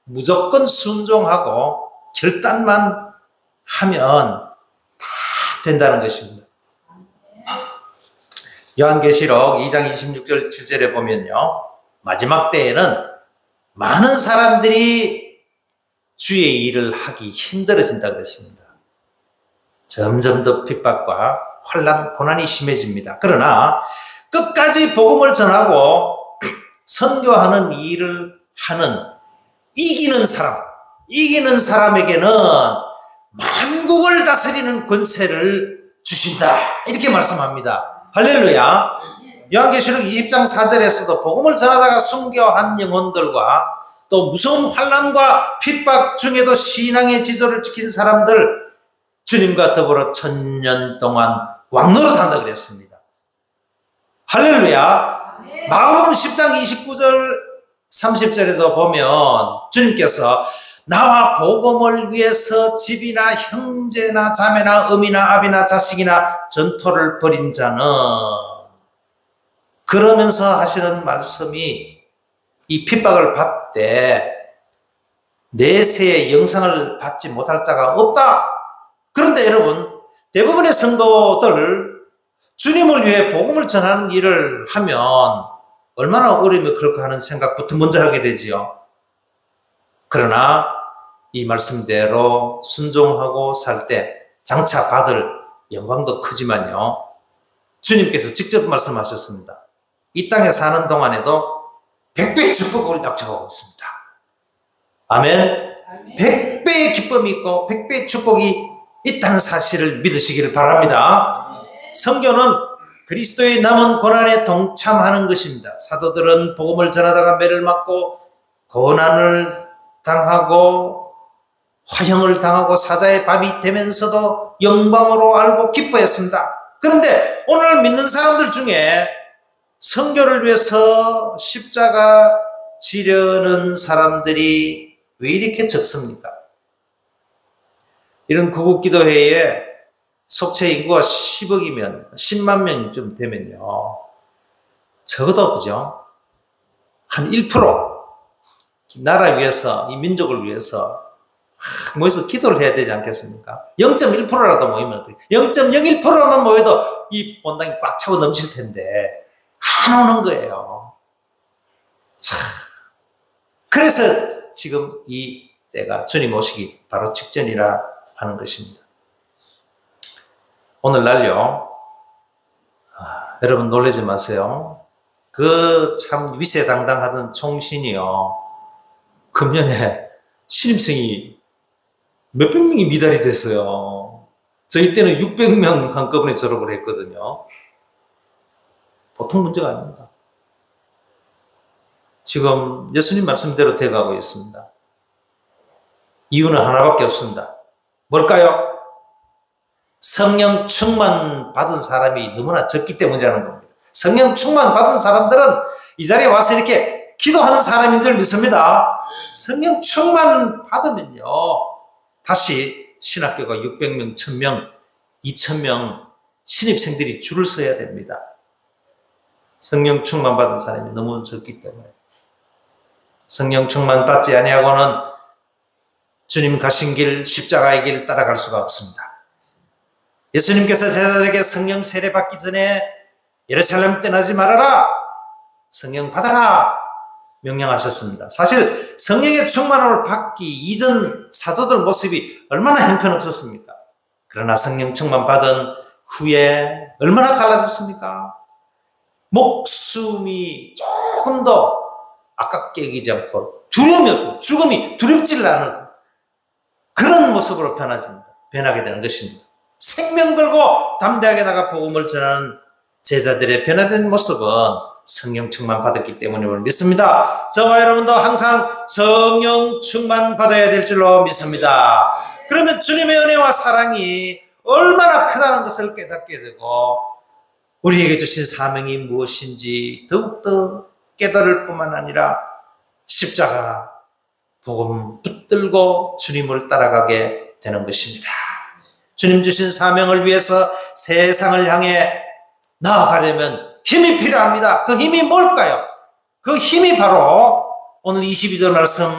무조건 순종하고 결단만 하면 다 된다는 것입니다. 요한계시록 2장 26절 7절에 보면요, 마지막 때에는 많은 사람들이 주의 일을 하기 힘들어진다고 그랬습니다. 점점 더 핍박과 환난, 고난이 심해집니다. 그러나 끝까지 복음을 전하고 선교하는 일을 하는 이기는 사람에게는 만국을 다스리는 권세를 주신다, 이렇게 말씀합니다. 할렐루야. 요한계시록 20장 4절에서도 복음을 전하다가 순교한 영혼들과 또 무서운 환난과 핍박 중에도 신앙의 지조를 지킨 사람들, 주님과 더불어 1000년 동안 왕노릇한다 그랬습니다. 할렐루야. 마가복음 10장 29절 30절에도 보면 주님께서 나와 복음을 위해서 집이나 형제나 자매나 어미나 아비나 자식이나 전토를 벌인 자는, 그러면서 하시는 말씀이 이 핍박을 받되 내세의 영생을 받지 못할 자가 없다. 그런데 여러분, 대부분의 성도들 주님을 위해 복음을 전하는 일을 하면 얼마나 어려우면 그렇게 하는 생각부터 먼저 하게 되지요. 그러나 이 말씀대로 순종하고 살 때 장차 받을 영광도 크지만요, 주님께서 직접 말씀하셨습니다. 이 땅에 사는 동안에도 100배의 축복을 약속하고 있습니다. 아멘. 100배의 기쁨이 있고 100배의 축복이 있다는 사실을 믿으시기를 바랍니다. 선교는 그리스도의 남은 고난에 동참하는 것입니다. 사도들은 복음을 전하다가 매를 맞고 고난을 당하고 화형을 당하고 사자의 밥이 되면서도 영광으로 알고 기뻐했습니다. 그런데 오늘 믿는 사람들 중에 선교를 위해서 십자가 지려는 사람들이 왜 이렇게 적습니까? 이런 구국기도회에 속체 인구가 10억이면 10만 명쯤 되면요, 적어도 그죠? 한 1% 나라 위해서, 이 민족을 위해서 모여서 기도를 해야 되지 않겠습니까? 0.1%라도 모이면 어떡해? 0.01%만 모여도 이 본당이 꽉 차고 넘칠 텐데 안 오는 거예요. 참. 그래서 지금 이 때가 주님 오시기 바로 직전이라 하는 것입니다. 오늘날요, 여러분 놀라지 마세요. 그 참 위세당당하던 총신이요, 금년에 신입생이 몇백 명이 미달이 됐어요. 저희 때는 600명 한꺼번에 졸업을 했거든요. 보통 문제가 아닙니다. 지금 예수님 말씀대로 돼가고 있습니다. 이유는 하나밖에 없습니다. 뭘까요? 성령 충만 받은 사람이 너무나 적기 때문이라는 겁니다. 성령 충만 받은 사람들은 이 자리에 와서 이렇게 기도하는 사람인 줄 믿습니다. 성령 충만 받으면요, 다시 신학교가 600명, 1000명, 2000명 신입생들이 줄을 서야 됩니다. 성령 충만 받은 사람이 너무 적기 때문에. 성령 충만 받지 아니하고는 주님 가신 길, 십자가의 길을 따라갈 수가 없습니다. 예수님께서 제자들에게 성령 세례 받기 전에 예루살렘 떠나지 말아라, 성령 받아라 명령하셨습니다. 사실 성령의 충만함을 받기 이전 사도들 모습이 얼마나 형편없었습니까? 그러나 성령 충만 받은 후에 얼마나 달라졌습니까? 목숨이 조금 더 아깝게 여기지 않고 두려움이 없고 죽음이 두렵지를 않은 그런 모습으로 변하게 되는 것입니다. 생명 걸고 담대하게 나가 복음을 전하는 제자들의 변화된 모습은 성령 충만 받았기 때문임을 믿습니다. 저와 여러분도 항상 성령 충만 받아야 될 줄로 믿습니다. 그러면 주님의 은혜와 사랑이 얼마나 크다는 것을 깨닫게 되고 우리에게 주신 사명이 무엇인지 더욱더 깨달을 뿐만 아니라 십자가 복음 붙들고 주님을 따라가게 되는 것입니다. 주님 주신 사명을 위해서 세상을 향해 나아가려면 힘이 필요합니다. 그 힘이 뭘까요? 그 힘이 바로 오늘 22절 말씀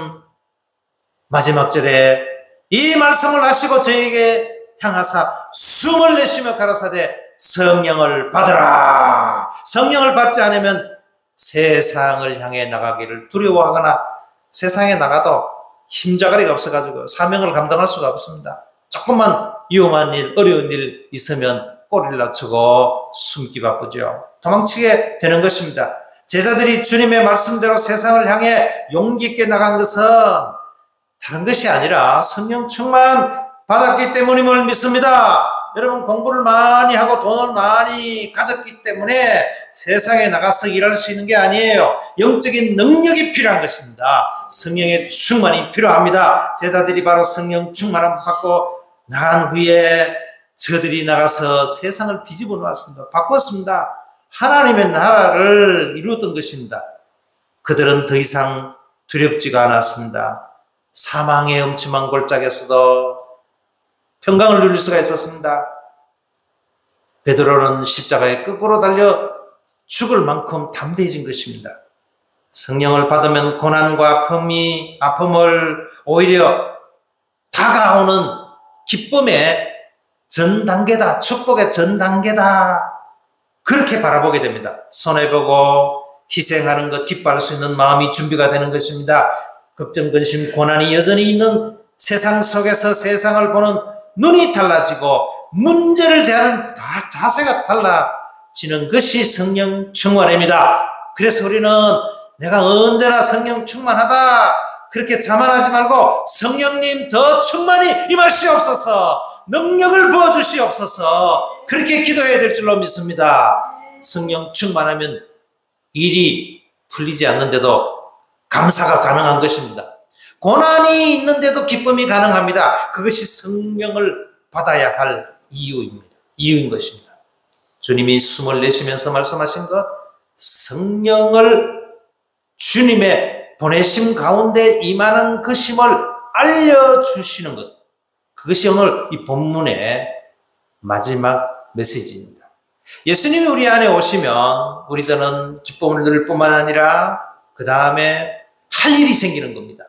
마지막 절에 이 말씀을 하시고 저에게 향하사 숨을 내쉬며 가라사대 성령을 받으라. 성령을 받지 않으면 세상을 향해 나가기를 두려워하거나 세상에 나가도 힘자가리가 없어가지고 사명을 감당할 수가 없습니다. 조금만 위험한 일, 어려운 일 있으면 꼬리를 낮추고 숨기 바쁘죠. 도망치게 되는 것입니다. 제자들이 주님의 말씀대로 세상을 향해 용기 있게 나간 것은 다른 것이 아니라 성령 충만 받았기 때문임을 믿습니다. 여러분 공부를 많이 하고 돈을 많이 가졌기 때문에 세상에 나가서 일할 수 있는 게 아니에요. 영적인 능력이 필요한 것입니다. 성령의 충만이 필요합니다. 제자들이 바로 성령 충만함 받고 나간 후에 저들이 나가서 세상을 뒤집어 놓았습니다. 바꿨습니다. 하나님의 나라를 이루었던 것입니다. 그들은 더 이상 두렵지가 않았습니다. 사망의 음침한 골짜기에서도 평강을 누릴 수가 있었습니다. 베드로는 십자가에 거꾸로 달려 죽을 만큼 담대해진 것입니다. 성령을 받으면 고난과 아픔을 오히려 다가오는 기쁨의 전 단계다, 축복의 전 단계다, 그렇게 바라보게 됩니다. 손해보고 희생하는 것 기뻐할 수 있는 마음이 준비가 되는 것입니다. 걱정, 근심, 고난이 여전히 있는 세상 속에서 세상을 보는 눈이 달라지고 문제를 대하는 자세가 달라지는 것이 성령 충만입니다. 그래서 우리는 내가 언제나 성령 충만하다 그렇게 자만하지 말고 성령님 더 충만히 임하시옵소서, 능력을 부어주시옵소서, 그렇게 기도해야 될 줄로 믿습니다. 성령 충만하면 일이 풀리지 않는데도 감사가 가능한 것입니다. 고난이 있는데도 기쁨이 가능합니다. 그것이 성령을 받아야 할 이유인 것입니다. 주님이 숨을 내쉬면서 말씀하신 것, 성령을 주님의 보내심 가운데 임하는 것임을 알려주시는 것, 그것이 오늘 이 본문의 마지막 메시지입니다. 예수님이 우리 안에 오시면 우리들은 기쁨을 누릴 뿐만 아니라 그 다음에 할 일이 생기는 겁니다.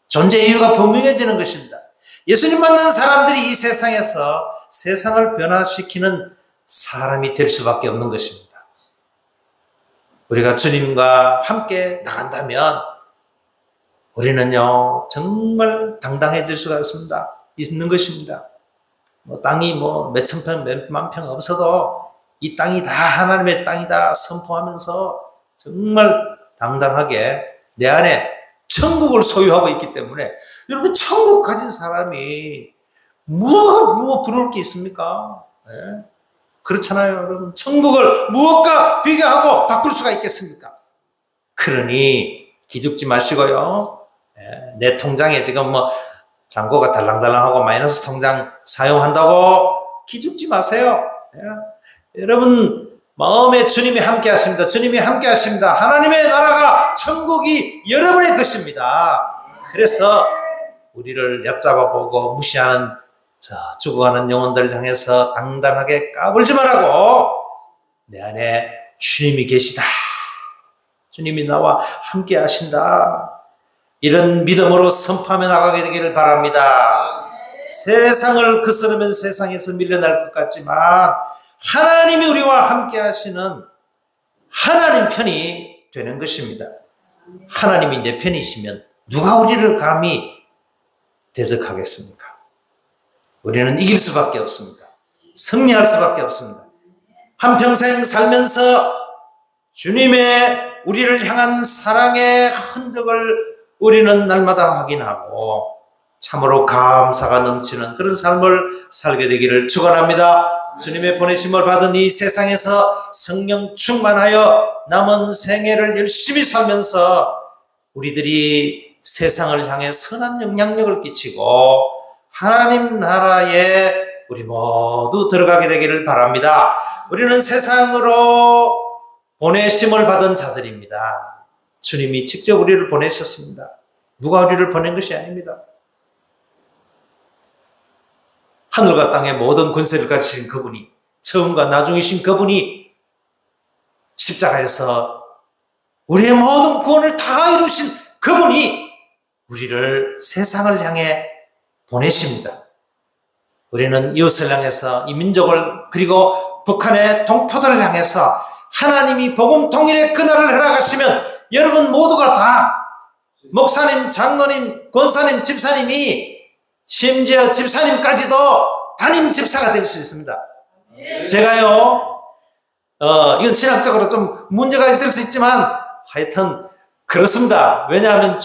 존재 이유가 분명해지는 것입니다. 예수님 만난 사람들이 이 세상에서 세상을 변화시키는 사람이 될 수밖에 없는 것입니다. 우리가 주님과 함께 나간다면 우리는요 정말 당당해질 수가 있는 것입니다. 땅이 몇천 평, 몇만 평 없어도 이 땅이 다 하나님의 땅이다 선포하면서 정말 당당하게 내 안에 천국을 소유하고 있기 때문에, 여러분 천국 가진 사람이 무엇 부러울 게 있습니까? 네? 그렇잖아요. 여러분 천국을 무엇과 비교하고 바꿀 수가 있겠습니까? 그러니 기죽지 마시고요. 내 통장에 지금 잔고가 달랑달랑하고 마이너스 통장 사용한다고 기죽지 마세요. 여러분 마음에 주님이 함께 하십니다. 주님이 함께 하십니다. 하나님의 나라가 천국이 여러분의 것입니다. 그래서 우리를 얕잡아 보고 무시하는 죽어가는 영혼들 향해서 당당하게 까불지 말라고, 내 안에 주님이 계시다, 주님이 나와 함께 하신다, 이런 믿음으로 선포하며 나가게 되기를 바랍니다. 세상을 거스르면 세상에서 밀려날 것 같지만 하나님이 우리와 함께 하시는 하나님 편이 되는 것입니다. 하나님이 내 편이시면 누가 우리를 감히 대적하겠습니까? 우리는 이길 수밖에 없습니다. 승리할 수밖에 없습니다. 한평생 살면서 주님의 우리를 향한 사랑의 흔적을 우리는 날마다 확인하고 참으로 감사가 넘치는 그런 삶을 살게 되기를 축원합니다. 주님의 보내심을 받은 이 세상에서 성령 충만하여 남은 생애를 열심히 살면서 우리들이 세상을 향해 선한 영향력을 끼치고 하나님 나라에 우리 모두 들어가게 되기를 바랍니다. 우리는 세상으로 보내심을 받은 자들입니다. 주님이 직접 우리를 보내셨습니다. 누가 우리를 보낸 것이 아닙니다. 하늘과 땅의 모든 권세를 가지신 그분이, 처음과 나중이신 그분이 십자가에서 우리의 모든 구원을 다 이루신 그분이 우리를 세상을 향해 보내십니다. 우리는 이웃을 향해서, 이 민족을, 그리고 북한의 동포들을 향해서 하나님이 복음 통일의 그날을 허락하시면 여러분 모두가 다, 목사님, 장로님, 권사님, 집사님이, 심지어 집사님까지도 담임 집사가 될 수 있습니다. 제가요, 이건 신학적으로 좀 문제가 있을 수 있지만 하여튼 그렇습니다. 왜냐하면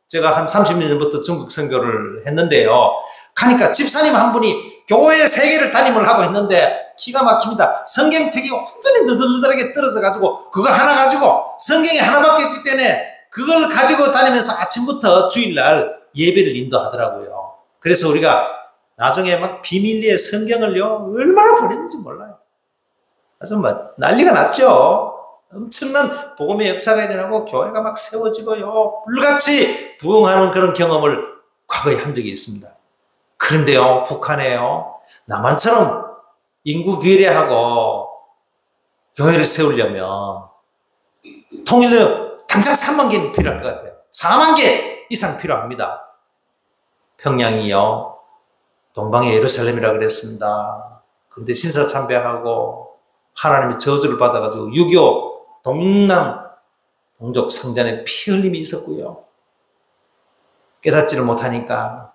제가 한 30년 전부터 중국 선교를 했는데요. 가니까 집사님 한 분이 교회 3개를 담임을 하고 있는데 기가 막힙니다. 성경책이 완전히 느들느들하게 떨어져 가지고 그거 하나 가지고, 성경이 하나밖에 없기 때문에 그걸 가지고 다니면서 아침부터 주일날 예배를 인도하더라고요. 그래서 우리가 나중에 막 비밀리에 성경을요 얼마나 보냈는지 몰라요. 아주 막 난리가 났죠. 엄청난 복음의 역사가 일어나고 교회가 막 세워지고요, 불같이 부흥하는 그런 경험을 과거에 한 적이 있습니다. 그런데요, 북한에요, 남한처럼 인구 비례하고 교회를 세우려면 통일로 당장 3만 개는 필요할 것 같아요. 4만 개 이상 필요합니다. 평양이요, 동방의 예루살렘이라 그랬습니다. 근데 신사참배하고 하나님의 저주를 받아가지고 6.25 동남 동족 성전에 피 흘림이 있었고요. 깨닫지를 못하니까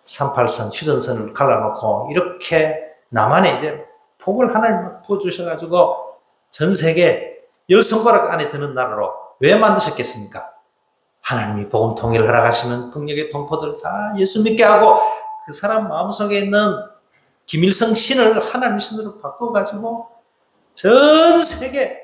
383 휴전선을 갈라놓고 이렇게 남한에 이제 복을 하나님 부어주셔가지고 전 세계 10손가락 안에 드는 나라로 왜 만드셨겠습니까? 하나님이 복음 통일을 허락하시면 북녘의 동포들 다 예수 믿게 하고 그 사람 마음속에 있는 김일성 신을 하나님 신으로 바꿔가지고 전 세계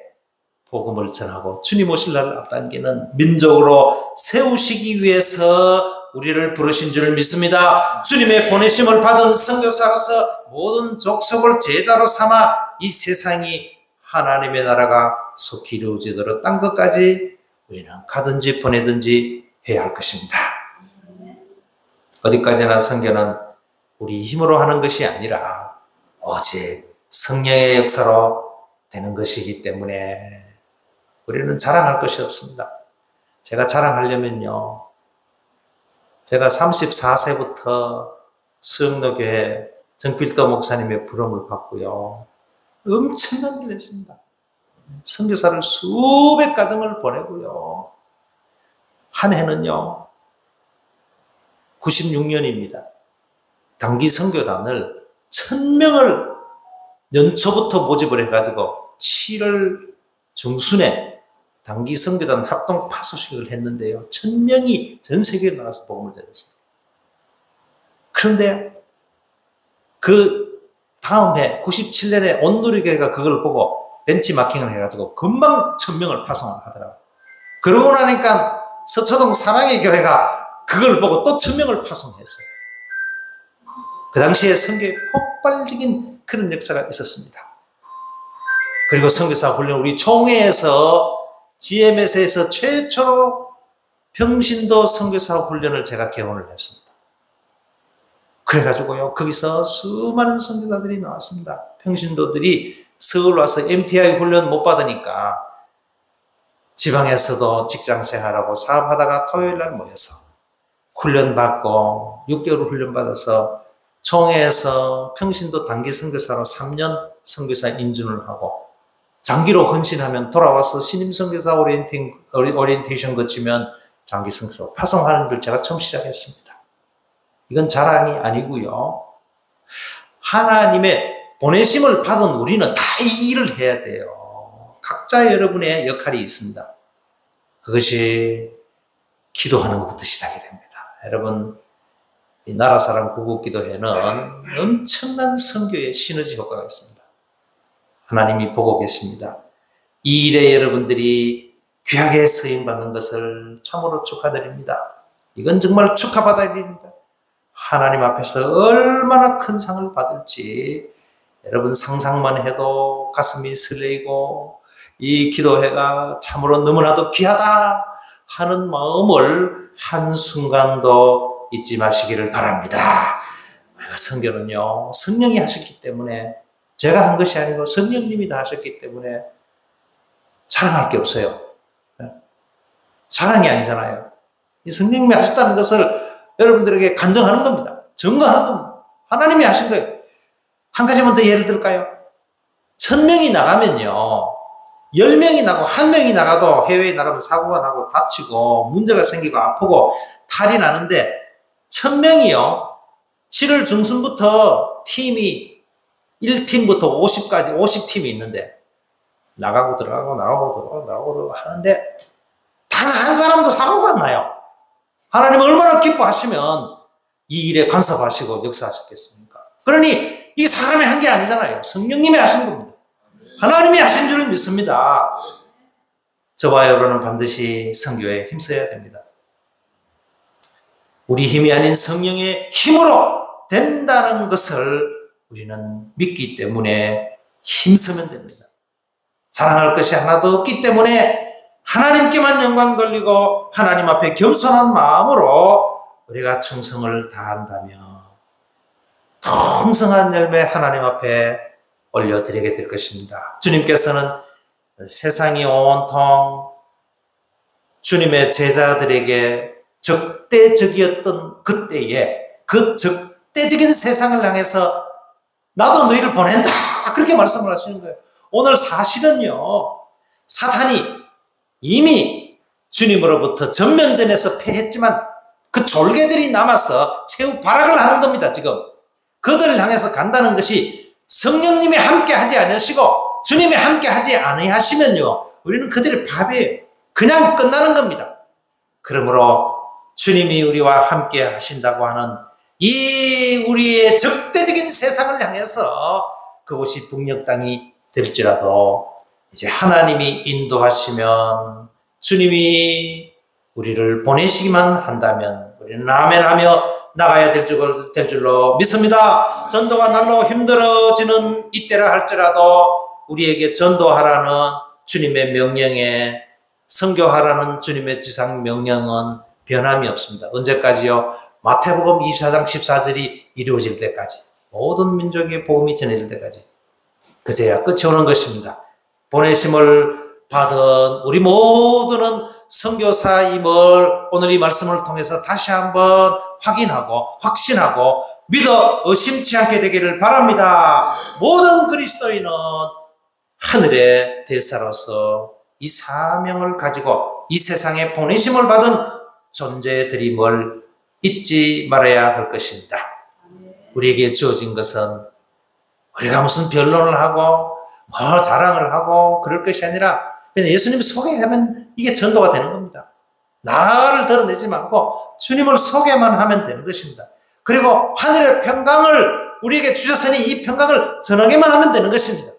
복음을 전하고 주님 오실 날을 앞당기는 민족으로 세우시기 위해서 우리를 부르신 줄 믿습니다. 주님의 보내심을 받은 선교사로서 모든 족속을 제자로 삼아 이 세상이 하나님의 나라가 속히 이루어지도록 땅 끝까지 우리는 가든지 보내든지 해야 할 것입니다. 어디까지나 선교는 우리 힘으로 하는 것이 아니라 오직 성령의 역사로 되는 것이기 때문에 우리는 자랑할 것이 없습니다. 제가 자랑하려면요, 제가 34세부터 수영로교회 정필도 목사님의 부름을 받고요, 엄청난 일을 했습니다. 선교사를 수백 가정을 보내고요, 한 해는요 96년입니다. 단기 선교단을 1000명을 연초부터 모집을 해가지고 7월 중순에 단기 선교단 합동 파수식을 했는데요, 1000명이 전 세계에 나가서 복음을 전했습니다. 그런데 그 다음 해 97년에 온누리교회가 그걸 보고 벤치마킹을 해가지고 금방 1000명을 파송하더라고요. 그러고 나니까 서초동 사랑의 교회가 그걸 보고 또 1000명을 파송했어요. 그 당시에 선교에 폭발적인 그런 역사가 있었습니다. 그리고 선교사 훈련, 우리 총회에서 GMS에서 최초로 평신도 선교사 훈련을 제가 개원을 했습니다. 그래가지고요, 거기서 수많은 선교사들이 나왔습니다. 평신도들이 서울 와서 MTI 훈련 못 받으니까 지방에서도 직장 생활하고 사업하다가 토요일날 모여서 훈련 받고 6개월 훈련 받아서 총회에서 평신도 단기 선교사로 3년 선교사 인준을 하고 장기로 헌신하면 돌아와서 신임 선교사 오리엔테이션 거치면 장기 선교사 파송하는 걸 제가 처음 시작했습니다. 이건 자랑이 아니고요, 하나님의 보내심을 받은 우리는 다 이 일을 해야 돼요. 각자 여러분의 역할이 있습니다. 그것이 기도하는 것부터 시작이 됩니다. 여러분, 이 나라사랑 구국기도회는 엄청난 선교의 시너지 효과가 있습니다. 하나님이 보고 계십니다. 이 일에 여러분들이 귀하게 쓰임받는 것을 참으로 축하드립니다. 이건 정말 축하받아야 됩니다. 하나님 앞에서 얼마나 큰 상을 받을지 여러분 상상만 해도 가슴이 설레이고 이 기도회가 참으로 너무나도 귀하다 하는 마음을 한순간도 잊지 마시기를 바랍니다. 우리가 선교는요, 성령이 하셨기 때문에, 제가 한 것이 아니고 성령님이 다 하셨기 때문에 자랑할 게 없어요. 자랑이 아니잖아요. 이 성령님이 하셨다는 것을 여러분들에게 간증하는 겁니다. 증거하는 겁니다. 하나님이 하신 거예요. 한 가지만 더 예를 들까요? 1000명이 나가면요, 10명이 나고 1명이 나가도 해외에 나가면 사고가 나고 다치고 문제가 생기고 아프고 탈이 나는데 1000명이요, 7월 중순부터 팀이 1팀부터 50까지 50팀이 있는데 나가고 들어가고 나가고 들어가고 나가고 하는데 단 한 사람도 사고가 안 나요. 하나님 얼마나 기뻐하시면 이 일에 간섭하시고 역사하셨겠습니까? 그러니 이게 사람이 한 게 아니잖아요. 성령님이 하신 겁니다. 하나님이 하신 줄 믿습니다. 저와 여러분은 반드시 선교에 힘써야 됩니다. 우리 힘이 아닌 성령의 힘으로 된다는 것을 우리는 믿기 때문에 힘쓰면 됩니다. 자랑할 것이 하나도 없기 때문에 하나님께만 영광 돌리고 하나님 앞에 겸손한 마음으로 우리가 충성을 다한다면 풍성한 열매 하나님 앞에 올려드리게 될 것입니다. 주님께서는 세상이 온통 주님의 제자들에게 적대적이었던 그때에 그 적대적인 세상을 향해서 나도 너희를 보낸다 그렇게 말씀을 하시는 거예요. 오늘 사실은요, 사탄이 이미 주님으로부터 전면전에서 패했지만 그 졸개들이 남아서 최후 발악을 하는 겁니다. 지금 그들을 향해서 간다는 것이 성령님이 함께 하지 않으시고 주님이 함께 하지 아니하시면요, 우리는 그들의 밥이에요. 그냥 끝나는 겁니다. 그러므로 주님이 우리와 함께 하신다고 하는 이 우리의 적대적인 세상을 향해서 그곳이 북녘 땅이 될지라도 이제 하나님이 인도하시면 주님이 우리를 보내시기만 한다면 우리는 아멘하며 나가야 될 줄로 믿습니다. 전도가 날로 힘들어지는 이때라 할지라도 우리에게 전도하라는 주님의 명령에 선교하라는 주님의 지상 명령은 변함이 없습니다. 언제까지요? 마태복음 24장 14절이 이루어질 때까지, 모든 민족의 복음이 전해질 때까지, 그제야 끝이 오는 것입니다. 보내심을 받은 우리 모두는 선교사임을 오늘 이 말씀을 통해서 다시 한번 확인하고 확신하고 믿어 의심치 않게 되기를 바랍니다. 모든 그리스도인은 하늘의 대사로서 이 사명을 가지고 이 세상에 보내심을 받은 존재들임을 잊지 말아야 할 것입니다. 우리에게 주어진 것은 우리가 무슨 변론을 하고 자랑을 하고 그럴 것이 아니라 그냥 예수님 소개하면 이게 전도가 되는 겁니다. 나를 드러내지 말고 주님을 소개만 하면 되는 것입니다. 그리고 하늘의 평강을 우리에게 주셨으니 이 평강을 전하기만 하면 되는 것입니다.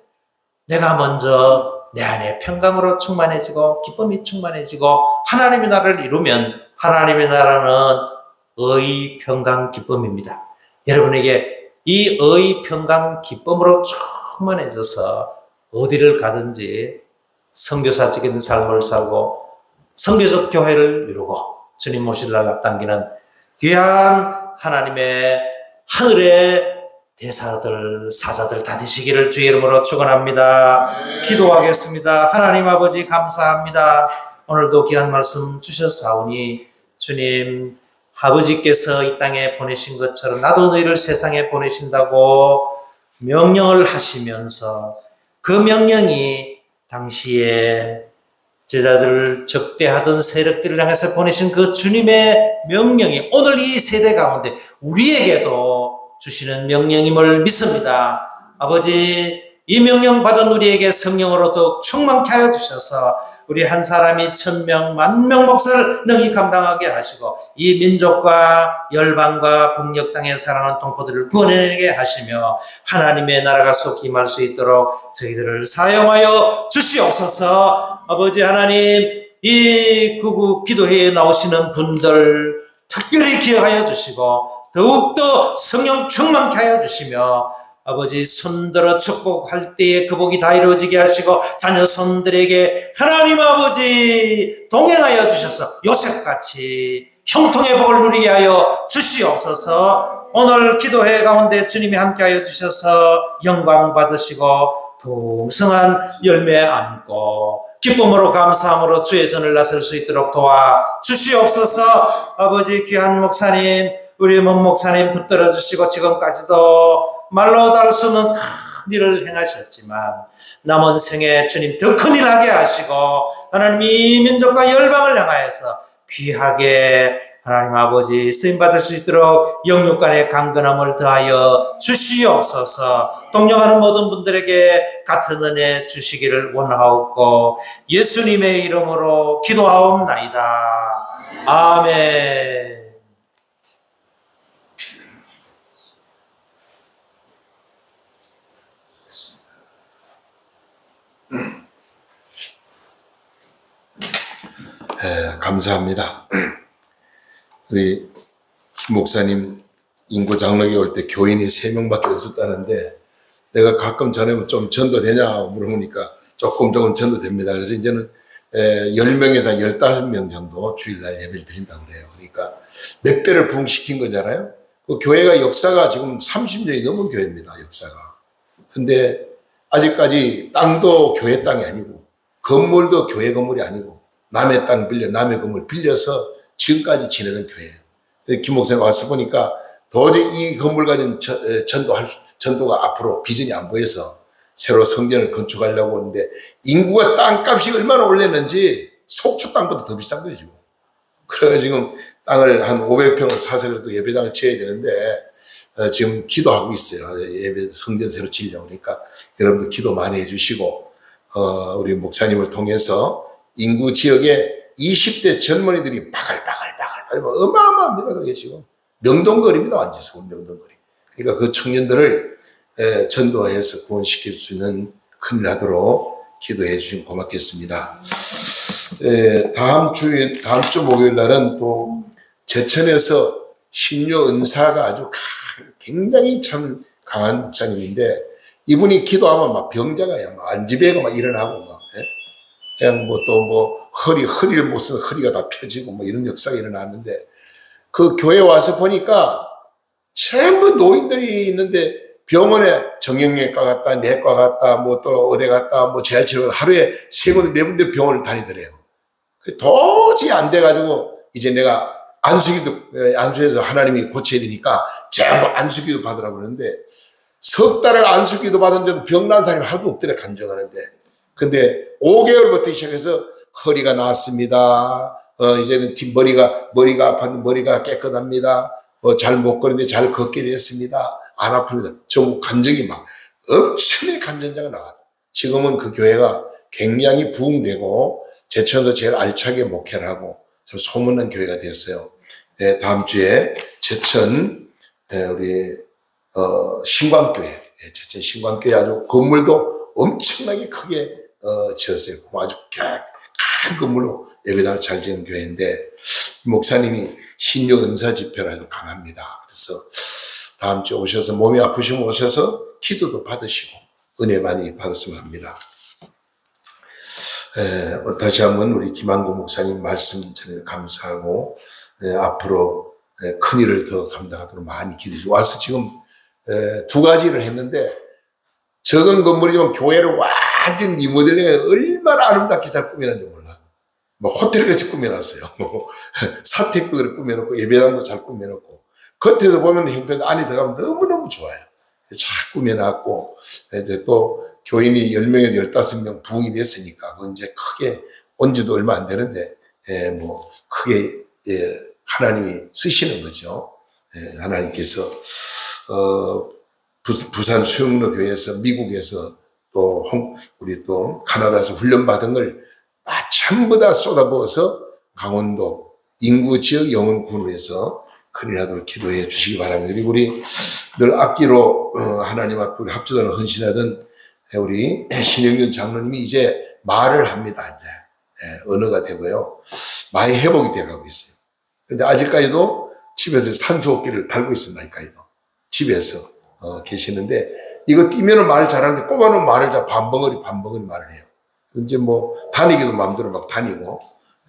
내가 먼저 내 안에 평강으로 충만해지고 기쁨이 충만해지고 하나님의 나라를 이루면 하나님의 나라는 의, 평강, 기쁨입니다. 여러분에게 이 의, 평강, 기쁨으로 충만해져서 어디를 가든지 선교사적인 삶을 살고 선교적 교회를 이루고 주님 모실 날 앞당기는 귀한 하나님의 하늘의 대사들, 사자들 다 되시기를 주의 이름으로 축원합니다. 기도하겠습니다. 하나님 아버지 감사합니다. 오늘도 귀한 말씀 주셨사오니 주님, 아버지께서 이 땅에 보내신 것처럼 나도 너희를 세상에 보내신다고 명령을 하시면서 그 명령이 당시에 제자들을 적대하던 세력들을 향해서 보내신 그 주님의 명령이 오늘 이 세대 가운데 우리에게도 주시는 명령임을 믿습니다. 아버지, 이 명령 받은 우리에게 성령으로 더욱 충만케 하여 주셔서 우리 한 사람이 1000명, 10,000명 몫을 능히 감당하게 하시고 이 민족과 열방과 북녘 땅에 살아가는 동포들을 구원하게 하시며 하나님의 나라가 속히 임할 수 있도록 저희들을 사용하여 주시옵소서. 아버지 하나님, 이 구국 기도회에 나오시는 분들 특별히 기억하여 주시고 더욱더 성령 충만케 하여 주시며 아버지 손들어 축복할 때에 그 복이 다 이루어지게 하시고 자녀 손들에게 하나님 아버지 동행하여 주셔서 요셉같이 형통의 복을 누리게 하여 주시옵소서. 오늘 기도회 가운데 주님이 함께하여 주셔서 영광 받으시고 풍성한 열매 안고 기쁨으로 감사함으로 주의 전을 나설 수 있도록 도와 주시옵소서. 아버지 귀한 목사님 우리 문 목사님 붙들어 주시고 지금까지도 말로 달 수 없는 큰 일을 행하셨지만 남은 생에 주님 더 큰 일 하게 하시고 하나님 이 민족과 열방을 향하여서 귀하게 하나님 아버지 쓰임받을 수 있도록 영육간의 강건함을 더하여 주시옵소서. 동령하는 모든 분들에게 같은 은혜 주시기를 원하옵고 예수님의 이름으로 기도하옵나이다. 아멘. 감사합니다. 우리 김 목사님 인구 장로교 올 때 교인이 3명밖에 없었다는데 내가 가끔 전에 좀 전도되냐 물어보니까 조금 전도됩니다. 그래서 이제는 10명에서 15명 정도 주일날 예배를 드린다고 그래요. 그러니까 몇 배를 부흥시킨 거잖아요. 그 교회가 역사가 지금 30년이 넘은 교회입니다. 역사가. 근데 아직까지 땅도 교회 땅이 아니고 건물도 교회 건물이 아니고 남의 땅 빌려 남의 건물 빌려서 지금까지 지내던 교회예요. 김 목사님 와서 보니까 도저히 이 건물 가진 전도가 앞으로 비전이 안 보여서 새로 성전을 건축하려고 하는데 인구가 땅값이 얼마나 올랐는지 속초 땅보다 더 비싼 거예요 지금. 그래서 지금 땅을 한 500평을 사서 그래도 예배당을 지어야 되는데 지금 기도하고 있어요. 예배 성전 새로 지으려고 그러니까 여러분들 기도 많이 해주시고 우리 목사님을 통해서 인구 지역에 20대 젊은이들이 바글바글 어마어마합니다. 그게 지금 명동거리입니다. 완전 서울 명동거리. 그러니까 그 청년들을 전도해서 구원시킬 수 있는 큰일 하도록 기도해 주시면 고맙겠습니다. 다음 주 목요일 날은 또 제천에서 신유 은사가 아주 굉장히 참 강한 목사님인데 이분이 기도하면 막 병자가 안지배가 막 일어나고 막 그냥 허리를 못 쓰는 허리가 다 펴지고 이런 역사가 일어났는데 그 교회 와서 보니까 전부 노인들이 있는데 병원에 정형외과 갔다, 내과 갔다, 또 어디 갔다, 재활치료 하루에 3군데, 4군데 병원을 다니더래요. 도저히 안 돼가지고 이제 내가 안수기도 하나님이 고쳐야 되니까 전부 안수기도 받으라고 그러는데 석 달을 안수기도 받았는데도 병난 사람이 하나도 없더래 간증하는데 근데 5개월부터 시작해서 허리가 나았습니다. 이제는 머리가 아팠는데 머리가 깨끗합니다. 잘 못 걷는데 잘 걷게 됐습니다. 안 아픕니다. 전부 간증이 막 엄청나게 간증자가 나왔다. 지금은 그 교회가 굉장히 부흥되고 제천에서 제일 알차게 목회를 하고 소문난 교회가 됐어요. 다음 주에 제천 우리 신광교회 제천 신광교회 아주 건물도 엄청나게 크게 지었어요. 아주 큰 건물로 예배당을 잘 지은 교회인데 목사님이 신유 은사 집회를 아주 강합니다. 그래서 다음 주에 오셔서 몸이 아프시면 오셔서 기도도 받으시고 은혜 많이 받았으면 합니다. 다시 한번 우리 김한구 목사님 말씀 전해 감사하고 앞으로 큰 일을 더 감당하도록 많이 기도해 주시고 와서 지금 2가지를 했는데 적은 건물이지만 교회를 완전 리모델링해 얼마나 아름답게 잘 꾸며놨는지 몰라. 호텔같이 꾸며놨어요. 사택도 그렇게 꾸며놓고 예배당도 잘 꾸며놓고 겉에서 보면 형편 안에 들어가면 너무너무 좋아요. 잘 꾸며놨고 이제 또 교인이 10명에서 15명 부흥이 됐으니까 그건 이제 크게 온 지도 얼마 안 되는데 크게 하나님이 쓰시는 거죠. 하나님께서 부산 수영로 교회에서 미국에서 또 우리 또 카나다에서 훈련받은 걸 전부 다 쏟아부어서 강원도 인구 지역 영혼 구원을 위해서 큰일 하도록 기도해 주시기 바랍니다. 그리고 우리 늘 앞기로 하나님 앞에 우리 합주단을 헌신하던 우리 신영균 장로님이 이제 말을 합니다. 이제 언어가 되고요. 많이 회복이 되어가고 있어요. 근데 아직까지도 집에서 산소호흡기를 달고 있었나니까요. 집에서 계시는데 이거 뛰면은 말을 잘하는데 꼬마는 말을 잘 반벙어리 말을 해요. 이제 뭐 다니기도 마음대로 막 다니고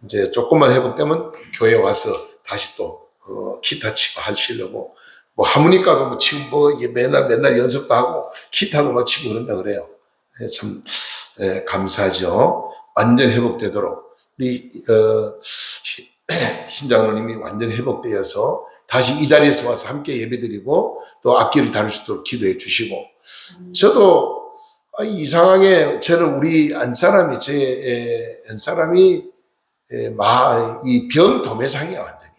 이제 조금만 회복되면 교회 와서 다시 또 기타 치고 하시려고 뭐 하모니카도 뭐 치고 뭐 맨날 연습도 하고 기타도 막 치고 그런다 그래요. 참 감사하죠. 완전 회복되도록 우리 신장로님이 완전 회복되어서 다시 이 자리에서 와서 함께 예배드리고 또 악기를 다룰 수 있도록 기도해 주시고 저도 이상하게 저는 우리 안사람이 제 안사람이 이 병 도매상이야 완전히.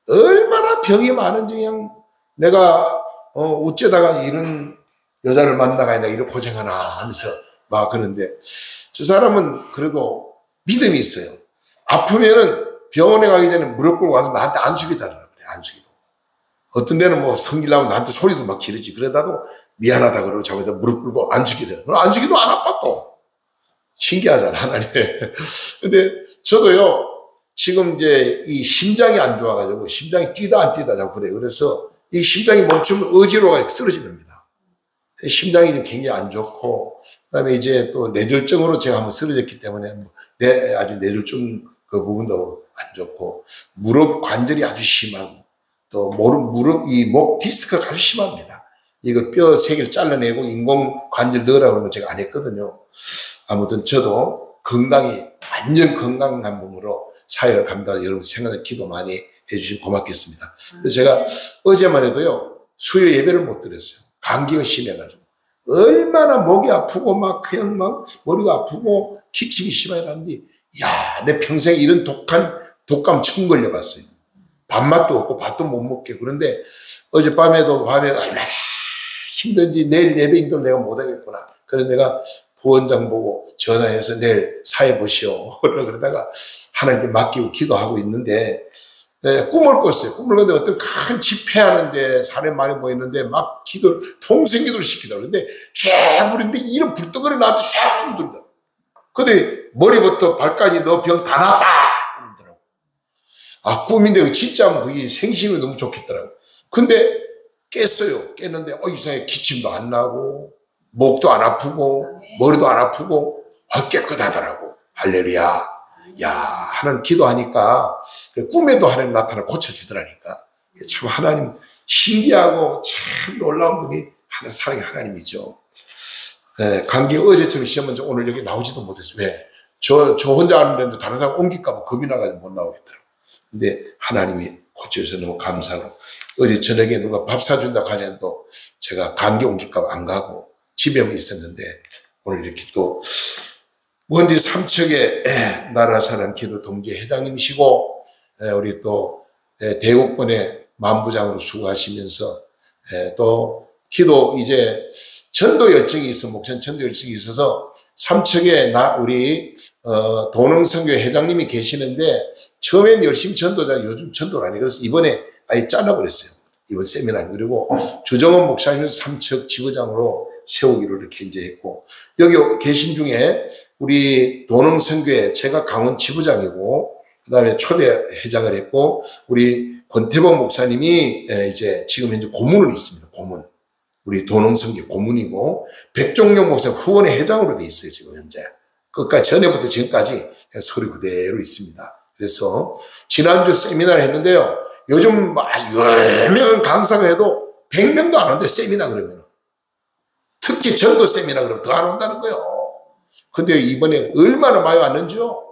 얼마나 병이 많은지 그냥 내가 어쩌다가 이런 여자를 만나가냐 이런 고생하나 하면서 막 그런데 저 사람은 그래도 믿음이 있어요. 아프면은 병원에 가기 전에 무릎 꿇고 와서 나한테 안수기도 하더라고요. 안수기도. 어떤 데는 뭐 성질나면 나한테 소리도 막 지르지. 그러다도 미안하다 그러고 자기가 무릎 꿇고 안수기도 해요. 안수기도 안 아파 또. 신기하잖아 하나님. 근데 저도요 지금 이제 이 심장이 안 좋아가지고 심장이 뛰다 안 뛰다 자꾸 그래요. 그래서 이 심장이 멈추면 어지러워가 쓰러집니다. 심장이 좀 굉장히 안 좋고 그다음에 이제 또 뇌졸중으로 제가 한번 쓰러졌기 때문에 아주 뇌졸중 그 부분도 안 좋고 무릎 관절이 아주 심하고 또 무릎 이 목 디스크가 아주 심합니다. 이거 뼈 3개를 잘라내고 인공 관절 넣으라고 그러면 제가 안 했거든요. 아무튼 저도 건강히 완전 건강한 몸으로 사역을 갑니다. 여러분 생각에 기도 많이 해주시면 고맙겠습니다. 그래서 제가 어제만 해도요 수요 예배를 못 드렸어요. 감기가 심해가지고 얼마나 목이 아프고 막 그냥 막 머리가 아프고 기침이 심하게 나는데 야, 내 평생에 이런 독감 처음 걸려봤어요. 밥맛도 없고 밥도 못 먹게. 그런데 어젯밤에도 밤에 얼마나 힘든지 내일 예배 인도를 내가 못하겠구나. 그래서 내가 부원장 보고 전화해서 내일 사회 보시오. 그러다가 하나님께 맡기고 기도하고 있는데 꿈을 꿨어요. 꿈을 꿨는데 어떤 큰 집회하는데 사람 많이 모였는데 막 통성기도를 시키더라고요. 근데 쫙 부리는데 이런 불덩어리 나한테 쫙 불더라고요. 근데 머리부터 발까지 너 병 다 났다 그러더라고. 아 꿈인데 진짜 그게 생심이 너무 좋겠더라고. 근데 깼어요. 깼는데 이상하게 기침도 안 나고 목도 안 아프고 머리도 안 아프고 깨끗하더라고. 할렐루야. 야 하나님 기도하니까 꿈에도 하나님 나타나 고쳐주더라니까. 참 하나님 신기하고 참 놀라운 분이 사랑의 하나님이죠. 감기 어제처럼 시험은 오늘 여기 나오지도 못했어요. 왜? 저 혼자 하는데 다른 사람 옮길까봐 겁이 나가지고 못 나오겠더라고요. 근데 하나님이 고쳐주셔서 너무 감사하고 어제 저녁에 누가 밥 사준다고 하냐도 제가 감기 옮길까봐 안 가고 집에만 있었는데 오늘 이렇게 또 먼지 삼척의 나라 사랑 기도 동지 회장님이시고 우리 또 대국번의 만부장으로 수고하시면서 또 기도 이제 전도 열정이 있어 목사님 전도 열정이 있어서 삼척에 우리 도능선교회 회장님이 계시는데 처음엔 열심히 전도자 요즘 전도를 하니 그래서 이번에 아예 잘라버렸어요. 이번 세미나. 그리고 주정원 목사님은 삼척 지부장으로 세우기로 이렇게 이제 했고 여기 계신 중에 우리 도능선교회 제가 강원 지부장이고 그다음에 초대 회장을 했고 우리 권태범 목사님이 이제 지금 현재 고문을 있습니다. 고문. 우리 도능선교 고문이고 백종용 목사 후원회 회장으로 돼 있어요. 지금 현재. 끝까지 전에부터 지금까지 서류 그대로 있습니다. 그래서 지난주 세미나를 했는데요. 요즘 유명한 강사가 해도 100명도 안 오는데 세미나 그러면 특히 전도 세미나 그러면 더 안 온다는 거예요. 근데 이번에 얼마나 많이 왔는지요.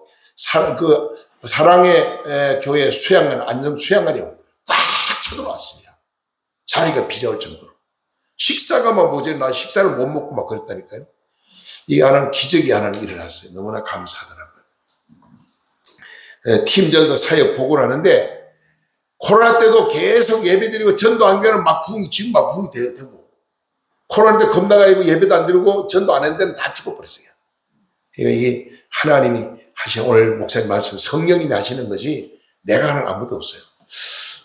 사랑의 교회 수양관 안전 수양관이 꽉 쳐들어왔습니다. 자리가 비자올 정도로. 식사가만 보지 나 식사를 못 먹고 막 그랬다니까요. 이 하나는 기적이 하나는 일어났어요. 너무나 감사하더라고요. 팀전도 사역 보고를 하는데 코로나 때도 계속 예배드리고 전도 안 되는 막 부흥이 지금 막 부흥이 되고 코로나 때 겁나가 있고 예배도 안 드리고 전도 안 했는 데는 다 죽어버렸어요. 이게 하나님이 하시는 오늘 목사님 말씀 성령님이 하시는 것이 내가 하는 아무도 없어요.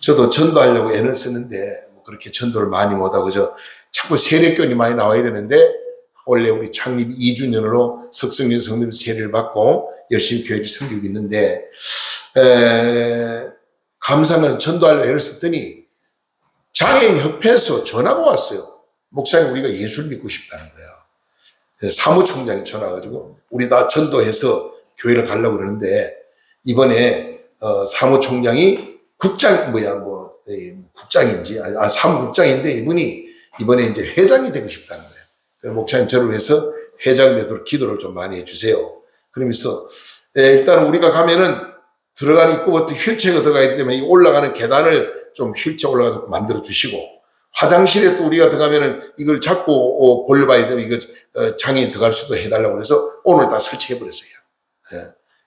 저도 전도하려고 애를 쓰는데 뭐 그렇게 전도를 많이 못하고 자꾸 세례교훈이 많이 나와야 되는데 원래 우리 창립 2주년으로 석성년 성도님 세례를 받고 열심히 교회를 섬기고 있는데 감사하는 전도할 애를 썼더니 장애인 협회에서 전화가 왔어요. 목사님, 우리가 예수를 믿고 싶다는 거야. 그래서 사무총장이 전화 가지고 우리 다 전도해서 교회를 가려고 그러는데, 이번에 사무총장이 국장인지 사무국장인데, 이분이 이번에 이제 회장이 되고 싶다는 거예요. 그래서 목사님, 저를 위해서 회장 되도록 기도를 좀 많이 해주세요. 그러면서 일단 우리가 가면은 들어가는 입구부터 휠체어가 들어가기 때문에 올라가는 계단을 좀 휠체어 올라가도록 만들어 주시고, 화장실에 또 우리가 들어가면은 이걸 잡고 벌려봐야 되면 이거 장애인 들어갈 수도 해달라고 그래서 오늘 다 설치해 버렸어요.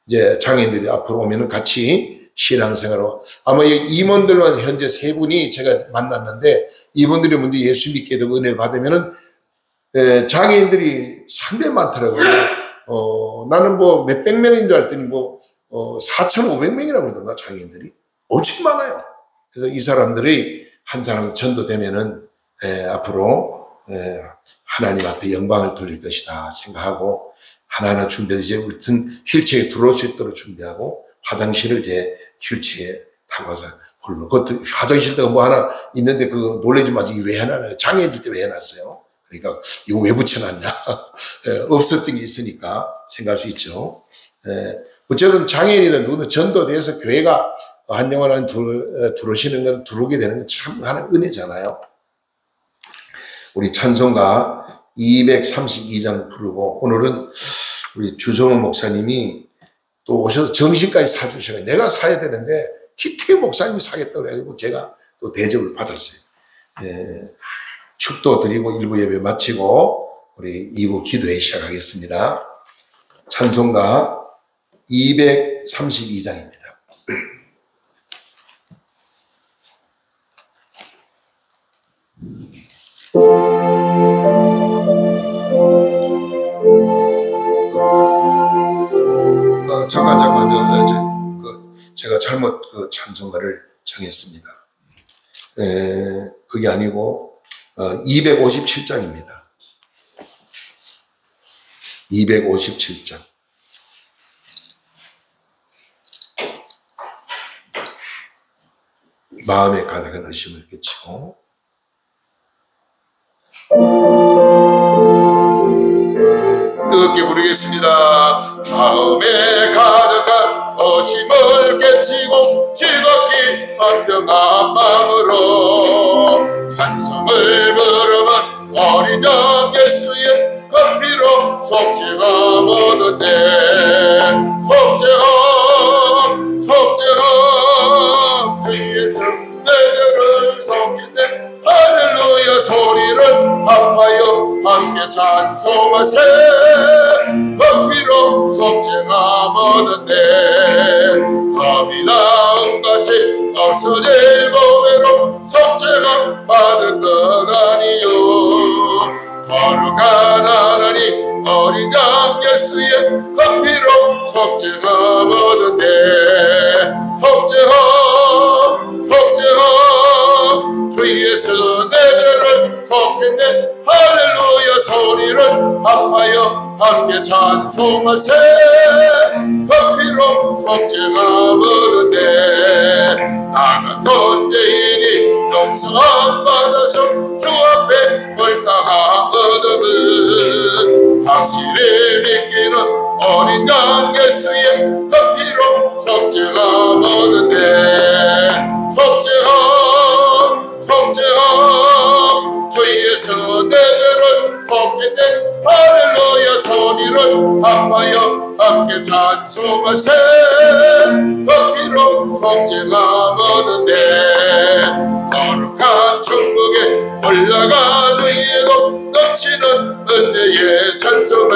이제 장애인들이 앞으로 오면은 같이 신앙생활로, 아마 이 임원들만 현재 3분이 제가 만났는데, 이분들이 먼저 예수 믿게 되고 은혜를 받으면은 장애인들이 상당히 많더라고요. 나는 뭐 몇백 명인 줄 알았더니 4,500명이라고 그러던가, 장애인들이. 엄청 많아요. 그래서 이 사람들이 한 사람 전도되면은, 앞으로, 하나님 앞에 영광을 돌릴 것이다 생각하고, 하나하나 준비해서 이제 우리는 휠체어에 들어올 수 있도록 준비하고, 화장실을 이제 휠체어에 타고 가서 홀로. 그 화장실도 뭐 하나 있는데 그거 놀라지 마지. 왜 해놨나요? 장애인들 때 왜 해놨어요? 그러니까 이거 왜 붙여놨냐? 없었던 게 있으니까 생각할 수 있죠. 어쨌든 장애인이든 누구든 전도돼서 교회가 한 영혼 안에 들어오시는 건, 들어오게 되는 건 참 하나님 은혜잖아요. 우리 찬송가 232장 부르고, 오늘은 우리 주정원 목사님이 또 오셔서 정신까지 사주셔서 내가 사야 되는데 기태 목사님이 사겠다고 해가지고 제가 또 대접을 받았어요. 축도 드리고 1부 예배 마치고 우리 2부 기도회 시작하겠습니다. 찬송가 232장입니다. 잠깐만요. 제가 잘못 찬송가를 정했습니다. 그게 아니고 257장입니다. 257장. 마음에 가득한 의심을 끼치고, 뜨겁게 부르겠습니다. 마음에 가득한 의심을 깨치고 지극히 언평한 마음으로 찬송을 부르면 어린 양 예수의 그 피로 속죄가 모든데, 속죄함 뒤에서 내 죄를 속인네. 할렐루야 소리를 합하여 함께 찬송하세. 그 피로 속죄가 모든데, 밤이나 은같이 없어질 보배로 속죄가 받은 것 아니요. 거룩한 하나님 어린 양 예수의 그 피로 속죄가 모든데, 속죄함 주에서 내 죄를 속했네. 할렐루야 소리를 합하여 함께 찬송하세. 그 피로 속죄가 모든데, 나 같은 죄인이 용서함 받아서 주 앞에 벌당하거든. 확실히 믿기는 어린 양 예수의 그 피로 속죄가 모든데, 속죄함 주에서 내 죄를 속했네. 할렐루야 소리를 합하여 함께 찬송하세. 그 피로 속죄가 모든데, 거룩한 천국에 올라간 후에도 넘치는 은혜의 찬송을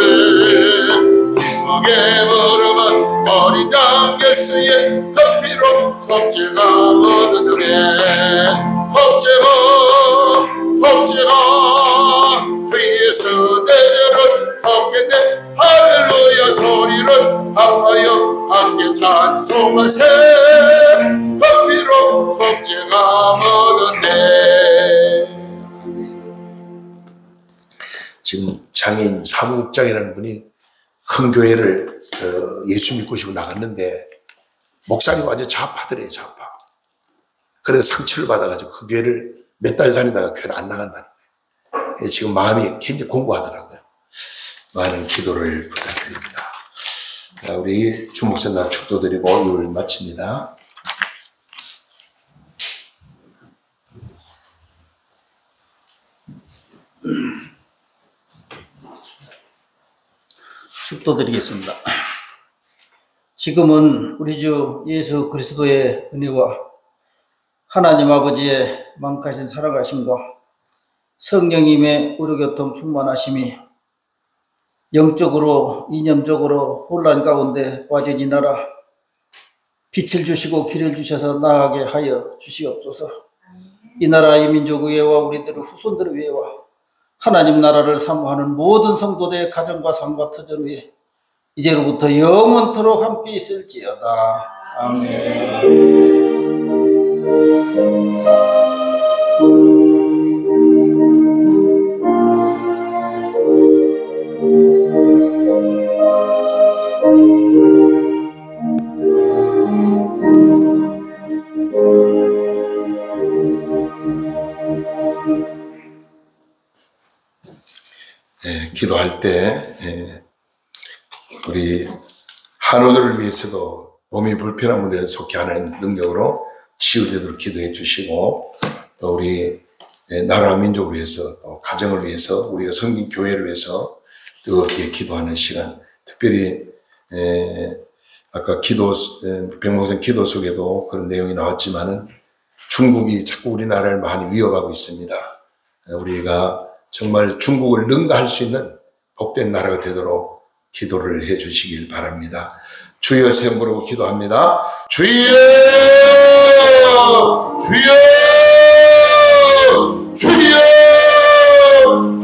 기쁘게 부르면 어린 양 예수의 그 피로 속죄가 모든데, 속죄함 주에서 내 죄를 속했네. 할렐루야 소리를 합하여 함께 찬송하세. 그 피로 속죄가 모든데. 지금 장애인 사무국장이라는 분이 큰 교회를 예수 믿고 싶어 나갔는데, 목사님 완전 좌파더래요. 좌파. 그래서 상처를 받아가지고 그 교회를 몇 달 다니다가 교회를 안 나간다는 거예요. 지금 마음이 굉장히 공고하더라고요. 많은 기도를 부탁드립니다. 우리 주목전날 축도드리고 이걸 마칩니다. 축도드리겠습니다. 지금은 우리 주 예수 그리스도의 은혜와 하나님 아버지의 만가신 살아가심과 성령님의 우리교통 충만하심이 영적으로 이념적으로 혼란 가운데 빠진 이 나라 빛을 주시고 길을 주셔서 나아가게 하여 주시옵소서. 이 나라 이 민족 위에와 우리들의 후손들 위에와 하나님 나라를 사모하는 모든 성도들의 가정과 삶과 터전 위에 이제로부터 영원토록 함께 있을지어다. 아멘. 기도할 때 우리 한우들을 위해서도 몸이 불편한 문제에 속해 하는 능력으로 치유되도록 기도해 주시고, 또 우리 나라 민족을 위해서, 또 가정을 위해서, 우리가 섬긴 교회를 위해서 뜨겁게 기도하는 시간, 특별히 아까 백목선 기도 속에도 그런 내용이 나왔지만은 중국이 자꾸 우리나라를 많이 위협하고 있습니다. 우리가 정말 중국을 능가할 수 있는 복된 나라가 되도록 기도를 해 주시길 바랍니다. 주여 세 부르고 기도합니다. 주여! 주여! 주여!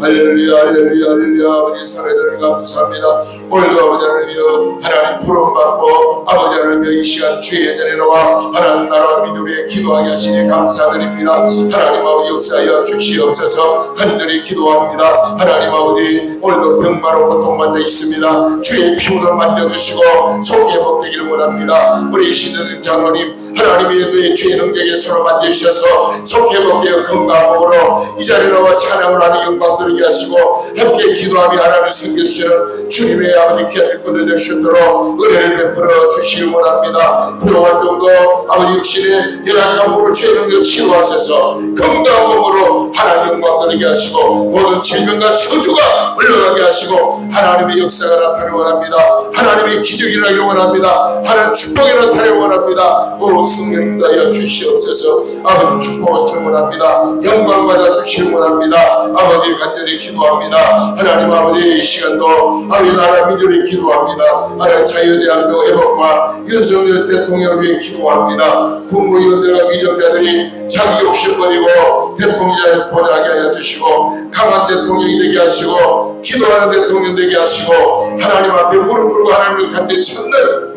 할렐루야, 할렐루야, 할렐루야. 아버지 사랑을 감사합니다. 오늘도 아버지 하나님이여, 하나님 부름받고 아버지 하나님이여 이 시간 주의 예전에 나와 하나님 나라와 민족에 기도하게 하시니 감사드립니다. 하나님 아버지 역사하여 주시옵소서. 간절히 기도합니다. 하나님 아버지 오늘도 병마로 고통받아 있습니다. 주의 피부를 만져주시고 속히 회복되기를 원합니다. 우리 신은 장로님 하나님의 너의 주의 능력에 서로 만져주셔서 속히 회복되어 건강으로 이 자리에 나와 찬양을 하는 영광 들게 하시고 함께 기도하며 하나님을 섬겨주시는 주님의 아버지 귀한 일꾼들 될 수 있도록 은혜를 베풀어 주시기 원합니다. 부족한 정도 아버지 육신의 연약한 몸을 주의 능력 치유하셔서 건강한 몸으로 하나님 영광 들게 하시고 모든 질병과 저주가 물러가게 하시고 하나님의 역사가 나타나기 원합니다. 하나님의 기적이 일어나기 원합니다. 하나님 축복이 나타나기 원합니다. 오 성령님 하여 주시옵소서. 아버지 축복을 원합니다. 영광 받아 주시기 원합니다. 아버지 간절히 기도합니다. 하나님 아버지 이 시간도 아버지 나라 민족을 기도합니다. 하나님 자유대한민국 회복과 윤석열 대통령을 위해 기도합니다. 국무위원들과 위정자들이 자기 욕심 버리고 대통령을 보좌하게 하여 주시고 강한 대통령이 되게 하시고 기도하는 대통령 되게 하시고 하나님 앞에 무릎 꿇고 하나님을 간절히 찾는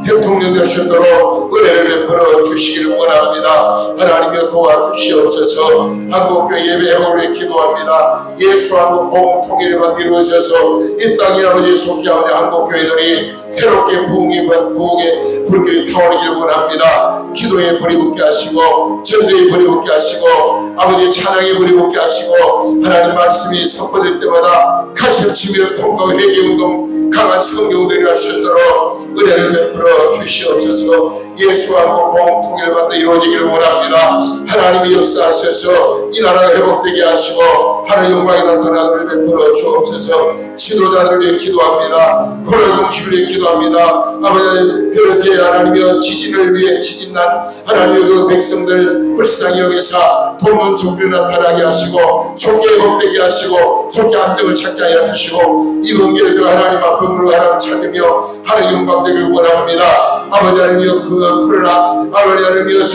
대통령 되시도록 은혜를 베풀어 주시기를 원합니다. 하나님여 도와주시옵소서. 한국교회 예배 회복을 기도합니다. 예수 한국 복음 통일만 이루어져서 이 땅에 아버지 속히 아버지 한국교회들이 새롭게 부흥의 불길이 타오르기를 원합니다. 기도에 불이 붙게 하시고 전도에 불이 붙게 하시고 아버지 찬양에 불이 붙게 하시고 하나님 말씀이 선포될 때마다 가시치며 통과 회개운동 강한 성경들이 할 수 있도록 은혜를 베풀어 주시옵소서. 예수와 복음 통일받는 이루어지기를 원합니다. 하나님이 역사하셔서 이 나라가 회복되게 하시고 하나님 영광이 나타나는 베풀어 주옵소서. 지도자들을 위해 기도합니다. 코로나 중심을 위해 기도합니다. 아버지 하나님 그렇게 하나님이여 지진을 위해 지진난 하나님의 그 백성들 불쌍히 여기사 돕는 손길을 나타나게 하시고 속히 회복되게 하시고 속히 안정을 찾게 하여 주시고 이번 길을 하나님 앞에 무릎 하나님 찾으며 하나님 영광 되기를 원합니다. 아버지 하나님이여 그러나 아버지 하나님이여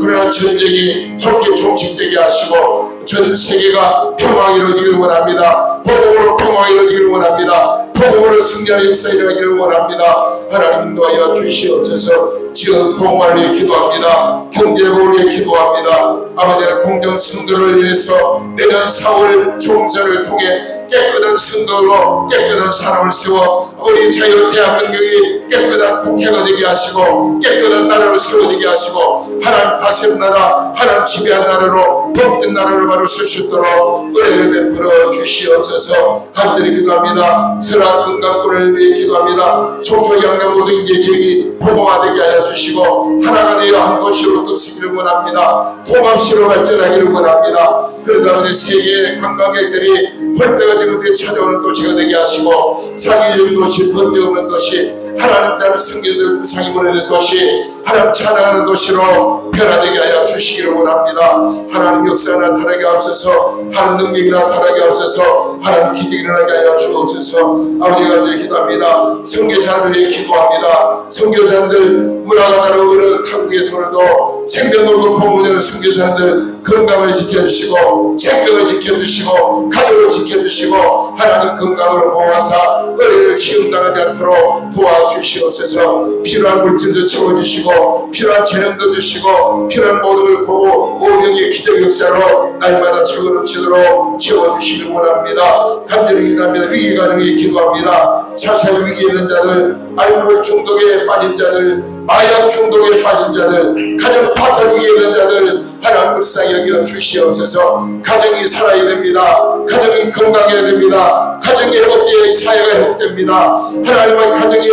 그러나 전쟁이 속히 종식되게 하시고 전 세계가 평화가 이루어지기를 원합니다. 복음으로 평화가 이루어지기를 원합니다. 복음으로 승리하는 역사가 일어나기를 원합니다. 하나님 도와여 주시옵소서. 지금 복음을 위해 기도합니다. 경제복을 위해 기도합니다. 아버지 공정 성도를 위해서 내년 4월 총선을 통해 깨끗한 성도로 깨끗한 사람을 세워 우리 자유 대한민국이 깨끗한 국회가 되게 하시고 깨끗한 나라로 세워지게 하시고 하나님 다스린 나라 하나님 지배한 나라로 복된 나라로 바로 설 수 있도록 은혜를 베풀어 주시옵소서. 간절히 기도합니다. 선한 건강권을 위해 기도합니다. 속초 양양 고성인제 지역이 복음화되게 하여 주시고 하나가 되어 한 도시로 떴으기를 원합니다. 통합시로 발전하기를 원합니다. 그러다 보니 세계의 관광객들이 헐때가 되는 데 찾아오는 도시가 되게 하시고 사기적인 도시, 번제 없는 도시, 하나님 따른 성경들 구상이 보내는 도시, 하나님 찬양하는 도시로 변화되게 하여 주시기를 원합니다. 하나님 역사나 다르게 앞서서 하나님 능력이나 다르게 앞서서 하나님 기적이 일어나게 하여 주옵소서. 아버지 간절히 기도합니다. 선교사를 위해 기도합니다. 선교사들 문화가 다르고 한국에서도 생명을 보호하는 선교사들 건강을 지켜주시고 생명을 지켜주시고 가족을 지켜주시고 하나님 건강을 보호하사 은혜를 시험당하지 않도록 도와주시옵소서. 필요한 물질도 채워주시고 필요한 재능도 주시고 필요한 모든 걸 보고 오병의 기적 역사로 날마다 채워넘치도록 채워주시길 원합니다. 간절히 기도합니다. 위기 가정에 기도합니다. 자살 위기에 있는 자들, 알코올 중독에 빠진 자들, 마약 중독에 빠진 자들, 가정 파탄 위에 있는 자들 하나님 불쌍히 여겨 주시옵소서. 가정이 살아야 됩니다. 가정이 건강해야 됩니다. 가정이 회복되어야 사회가 회복됩니다. 하나님의 가정이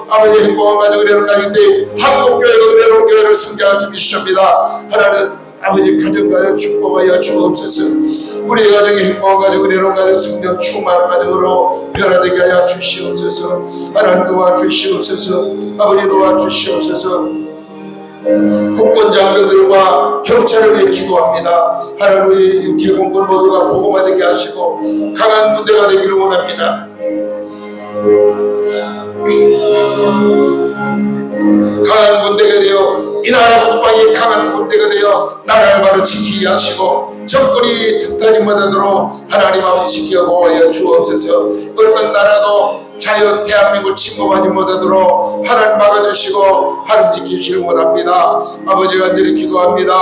아버지 행복한 가정을 해놓은 때 한국교회가 은혜로운 교회를 성장하게 주시옵니다. 하나님 아버지 가정과의 축복하여 주옵소서. 우리 가정의 행복한 가정, 은혜로운 가정, 성령 충만한 가정으로 변화되게 하여 주시옵소서. 하나님 도와주시옵소서. 아버지 도와주시옵소서. 국군 장병들과 경찰을 위해 기도합니다. 하나님 개공군 모두가 복음화되게 하시고 강한 군대가 되기를 원합니다. 강한 군대가 되어 이 나라 국방이 강한 군대가 되어 나라를 바로 지키게 하시고 정권이 틈타지 못하도록 하나님 아버지 지켜 보호하여 주옵소서. 어떤 나라도 자연 대한민국을 침범하지 못하도록 하나님 막아주시고 하나님 지키시길 원합니다. 아버지 간절히 기도합니다.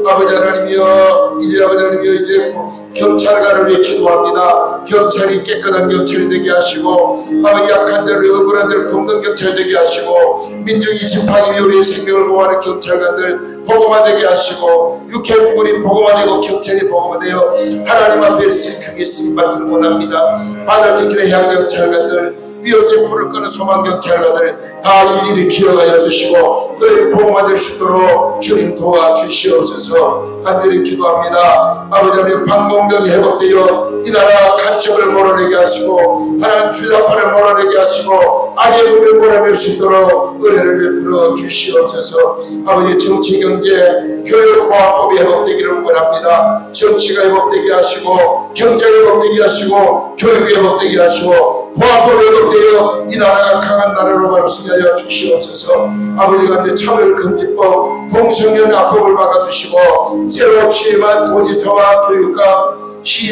아버지 하나님이여 이제 아버지 하나님이여 이제 경찰관을 위해 기도합니다. 경찰이 깨끗한 경찰이 되게 하시고 아버지 약한 자를 억울한 자를 돕는 경찰 되게 하시고 민중이 지팡이 우리의 생명을 보호하는 경찰관들 복음화되게 하시고 육해군이 복음화되고 경찰이 복음화되어 하나님 앞에 크게 쓰임받기를 원합니다. 바다를 지키는 해양경찰관들 위협의 불을 끄는 소방경찰관들 다 일일이 기억하여 주시고 너희 복음화될 수 있도록 주님 도와주시옵소서. 간절히 기도합니다. 아버지 하나님 방공경이 회복되어 이 나라 간첩을 몰아내게 하시고 하나님 주자파를 몰아내게 하시고 악의 불을 몰아낼 수 있도록 은혜를 베풀어 주시옵소서. 아버지 정치, 경제, 교육, 과학법이 회복되기를 원합니다. 정치가 회복되게 하시고 경제가 회복되게 하시고 교육이 회복되게 하시고 과학법이 회복되어 이 나라가 강한 나라로 바로 쓰여 주시옵소서. 아버지가 내 차별금지법, 동성연 악법을 막아주시고 새로 취임한 도지사와 교육감,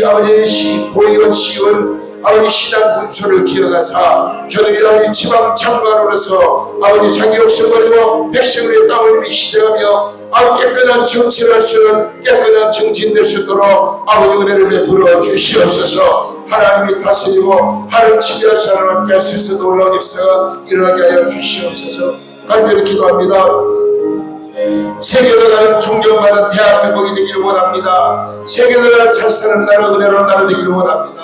아버지 보의원, 시의원, 아버지 시장 군수를 기억하사 저들이 아버지 지방 장관으로서 아버지 자기 욕심 버리고 백성의 땅을 시정하며 아버지 깨끗한 정치를 할 수 있는 깨끗한 정치인 될 수 있도록 아버지 은혜를 베풀어 주시옵소서. 하나님이 다스리고 하나님 지배하시는 하나님께 할 수 있어 놀라운 역사가 일어나게 하여 주시옵소서. 간절히 기도합니다. 세계를 가는 존경받는 대한민국이 되기를 원합니다. 세계를 가는 잘 사는 나라, 은혜로운 나라 되기를 원합니다.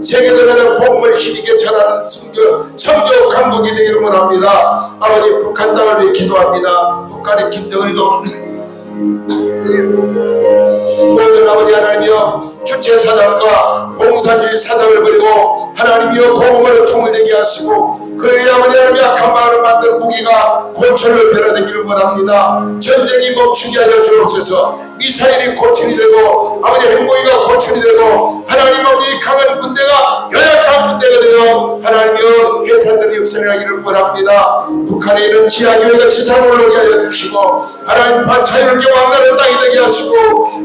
세계를 가는 복음을 힘있게 전하는 성교 강국이 되기를 원합니다. 아버지 북한 땅을 위해 기도합니다. 북한의 김정은이도 모든 아버지 하나님이여 주체 사상과 공산주의 사상을 버리고 하나님이여 복음을 통일되게 하시고 그래야 아버지 하나님 약한 마음을 만든 무기가 고철로 변화되기를 원합니다. 전쟁이 멈추게 하여 주옵소서. 미사일이 고철이 되고 아버지 행보기가 고철이 되고 하나님 아버지 강한 군대가 연약한 군대가 되어 하나님이여 해산들이 역사하기를 원합니다. 북한에 있는 지하교회가 지상으로 올라오게 하여 주시고 하나님 자유를 경험하는 땅이 되게 하시고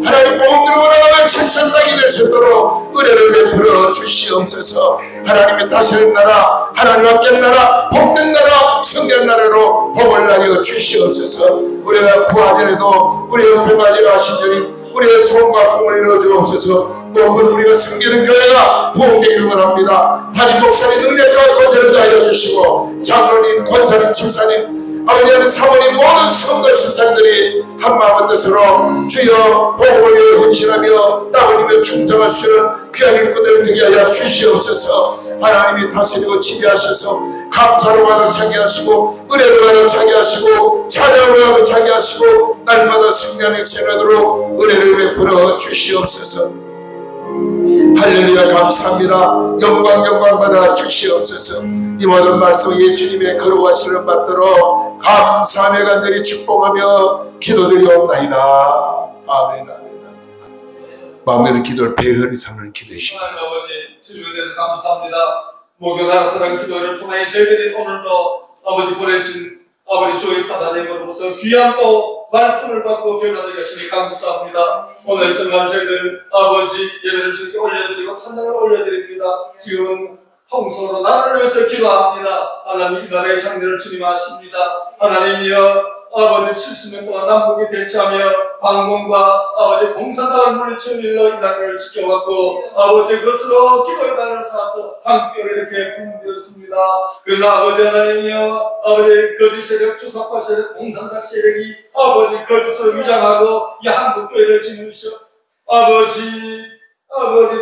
하나님 복음으로 원하는 실천 땅이 될 수 있도록 은혜를 베풀어 주시옵소서. 하나님의 다스리는 나라, 하나님 함께 나라, 복된 나라, 성결 나라로 복을 나뉘어 주시옵소서. 우리가 구하전에도 우리 옆에 맞이하신 주님 우리의 소원과 꿈을 이루어 주옵소서. 또 한 번 우리가 섬기는 교회가 부흥되기를 원합니다. 담임 목사님 능력과 권세를 다하여 주시고 장로님, 권사님, 집사님, 아버지 하나님 사모님 모든 성도 집사님들이 한마음한 뜻으로 주여 복음을 위해 헌신하며 땀 흘리며 충성할 수 있는 귀한 일꾼들을 되게 하여 주시옵소서. 하나님이 다스리고 지배하셔서 감사로 가득차게 하시고 은혜로 가득차게 하시고 찬양으로 가득차게 하시고 날마다 승리하는 생활으로 은혜를 베풀어 주시옵소서. 할렐루야 감사합니다. 영광 받아 주시옵소서. 이 모든 말씀 예수님의 거룩하시는 받들어 감사하며 간절히 축복하며 기도드리옵나이다. 아멘. 마음의 기도를 배열이 삼는 기도이십니다. 아버지 주님에 감사합니다. 목요날 사랑 기도를 통해 저희들이 오늘도 아버지 보내신 아버지 주의 사자님으로부터 귀한 또 말씀을 받고 변화되게 하시니 감사합니다. 오늘 정말 저희들 아버지 예배를 주님께 올려드리고 찬양을 올려드립니다. 지금 통성으로 나라를 위해서 기도합니다. 하나님 이 나라의 장래를 주님 아십니다. 하나님이여 아버지 70년 동안 남북이 대치하며 방공과 아버지 공산당을 물리치는 일로 이 나라를 지켜왔고 아버지 그것으로 기도의 단을 쌓아서 함께 이렇게 부흥되었습니다. 그러나 아버지 하나님이여 아버지 거짓 세력, 주사파 세력, 공산당 세력이 아버지 거짓으로 위장하고 이 한국 교회를 짓누셔 아버지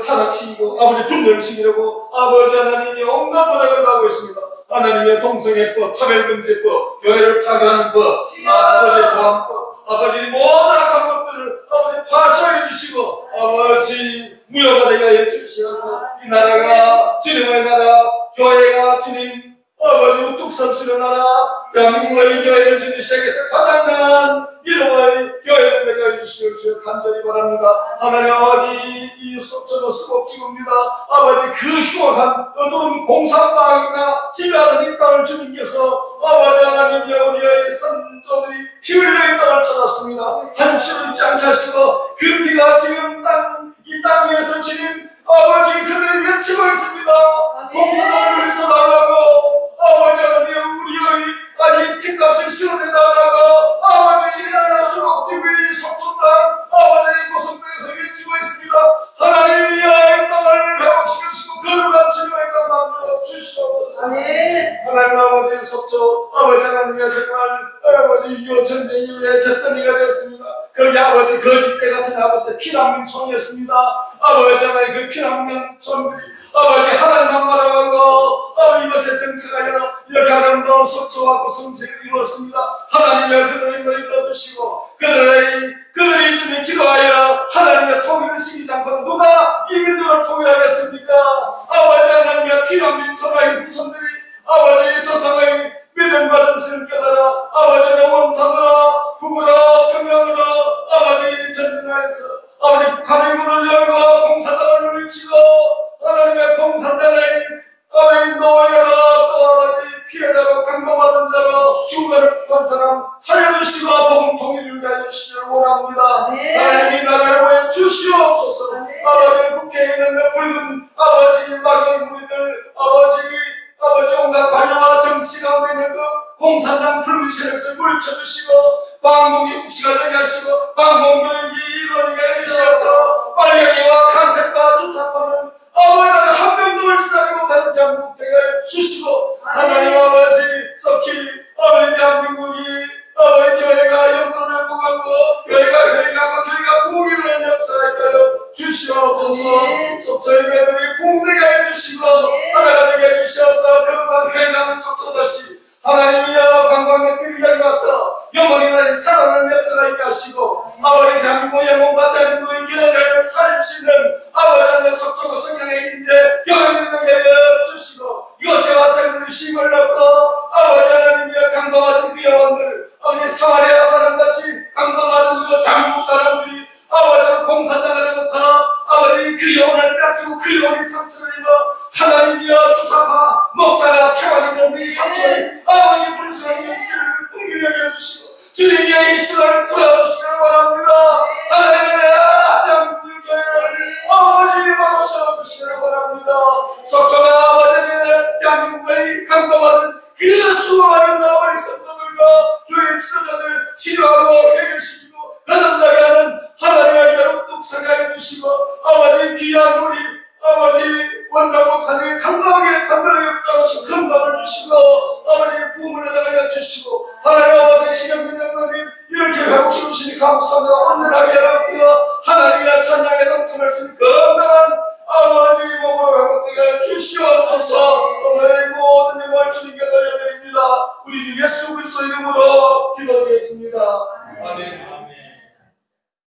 타락시키고 아버지 분열시키려고 아버지 하나님이 온갖 도전을 하고 있습니다. 하나님의 동성애법, 차별금지법, 교회를 파괴하는 법, 아버지 보안법, 아버지 모든 악한 것들을 아버지 파쇄해 주시고 아버지 무효가 되게 해주시어서 이 나라가 주님의 나라, 교회가 주님 아버지 우뚝 설 수 있는 나라, 대한민국의 교회를 주님 세계에서 가장 강한 이름의 교회를 되게 해주시옵시고 간절히 바랍니다. 하나님 아버지 이 저도 수복지구입니다. 아버지 그 흉악한 어두운 공산당이나 지배하는 이 땅을 주님께서 아버지 하나님이여 우리의 선조들이 피 흘려 이 땅을 찾았습니다. 한시로 잊지 않게 하시고 그 피가 지금 이 땅 위에서 주님 아버지 그들을 외치고 있습니다. 공산당을 물리쳐달라고 아버지 하나님 우리의 피값을 실어내달라고 아버지 수록집이 속촌당 아버지 고성당에서 외치고 있습니다. 하나님이여 이 땅을 회복시키시고 거룩한 주님의 땅 만들어 주시옵소서. 하나님 아버지 속초 아버지 하나님의 정말 아버지 유효 전쟁 이후에 잿더미가 되었습니다. 거기 아버지 거짓대 같은 아버지 피난민촌이었습니다. 아버지 하나님 그 피난민촌들이 아버지 하나님만 바라보고 이것에 정착하여 이렇게 아름다운 속초와 고성지를 이루었습니다. 하나님의 그들의 이걸 이루어주시고 그들이 주님 기도하여 하나님의 통일을 시키지 않고 누가 이 민족을 통일하겠습니까? 아버지 하나님의 피난민 천하의 후손들이 아버지 조상의 믿음과 정신을 깨달아 아버지의 원사들아 북으로 평양으로 아버지 전진하여서 아버지 북한의 문을 열고 공산당을 물리치고 하나님의 공산당의 아버지 노예로 또 아버지 피해자로 강도받은 자로 죽음을 판 사람 살려주시고 복음 통일을 위하여 주시기를 원합니다. 하나님이 나라를 위해 주시옵소서. 아버지 국회에 있는 붉은 아버지 마귀의 무리들 아버지 온갖 관료와 정치 가운데 있는 그 공산당 붉은 세력들 물쳐주시고 광복이 국시가 되게 하시고 광복교육이 이루어지게 해주셔서 빨갱이와 간첩과 주사파는 아버지 한 명도 을지하지 못하는 대한민국 되게 주시고 하나님 아버지 속히 아버지 대한민국이 아버지 교회가 영광을 회복하고 교회가 부흥을 역사하게 하여 주시옵소서. 속초 예배들이 부흥되게 해주시고 하나가 되게 해주셔서 거룩한 회개하는 속초도시 하나님이여 관광객들이 여기 와서 영원히 다시 살아나는 역사가 있게 하시고 아버지 대한민국 영혼과 대한민국의 교회를 살릴 수 있는 아버지 하나님 속초구 성령의 인재 교회를 되게 하여 주시고 이곳에 와서 그들이 쉼을 넣고 아버지 하나님이여 강도맞은 그 영혼들 아버지 사마리아 사람같이 강도맞은 그 장국 사람들이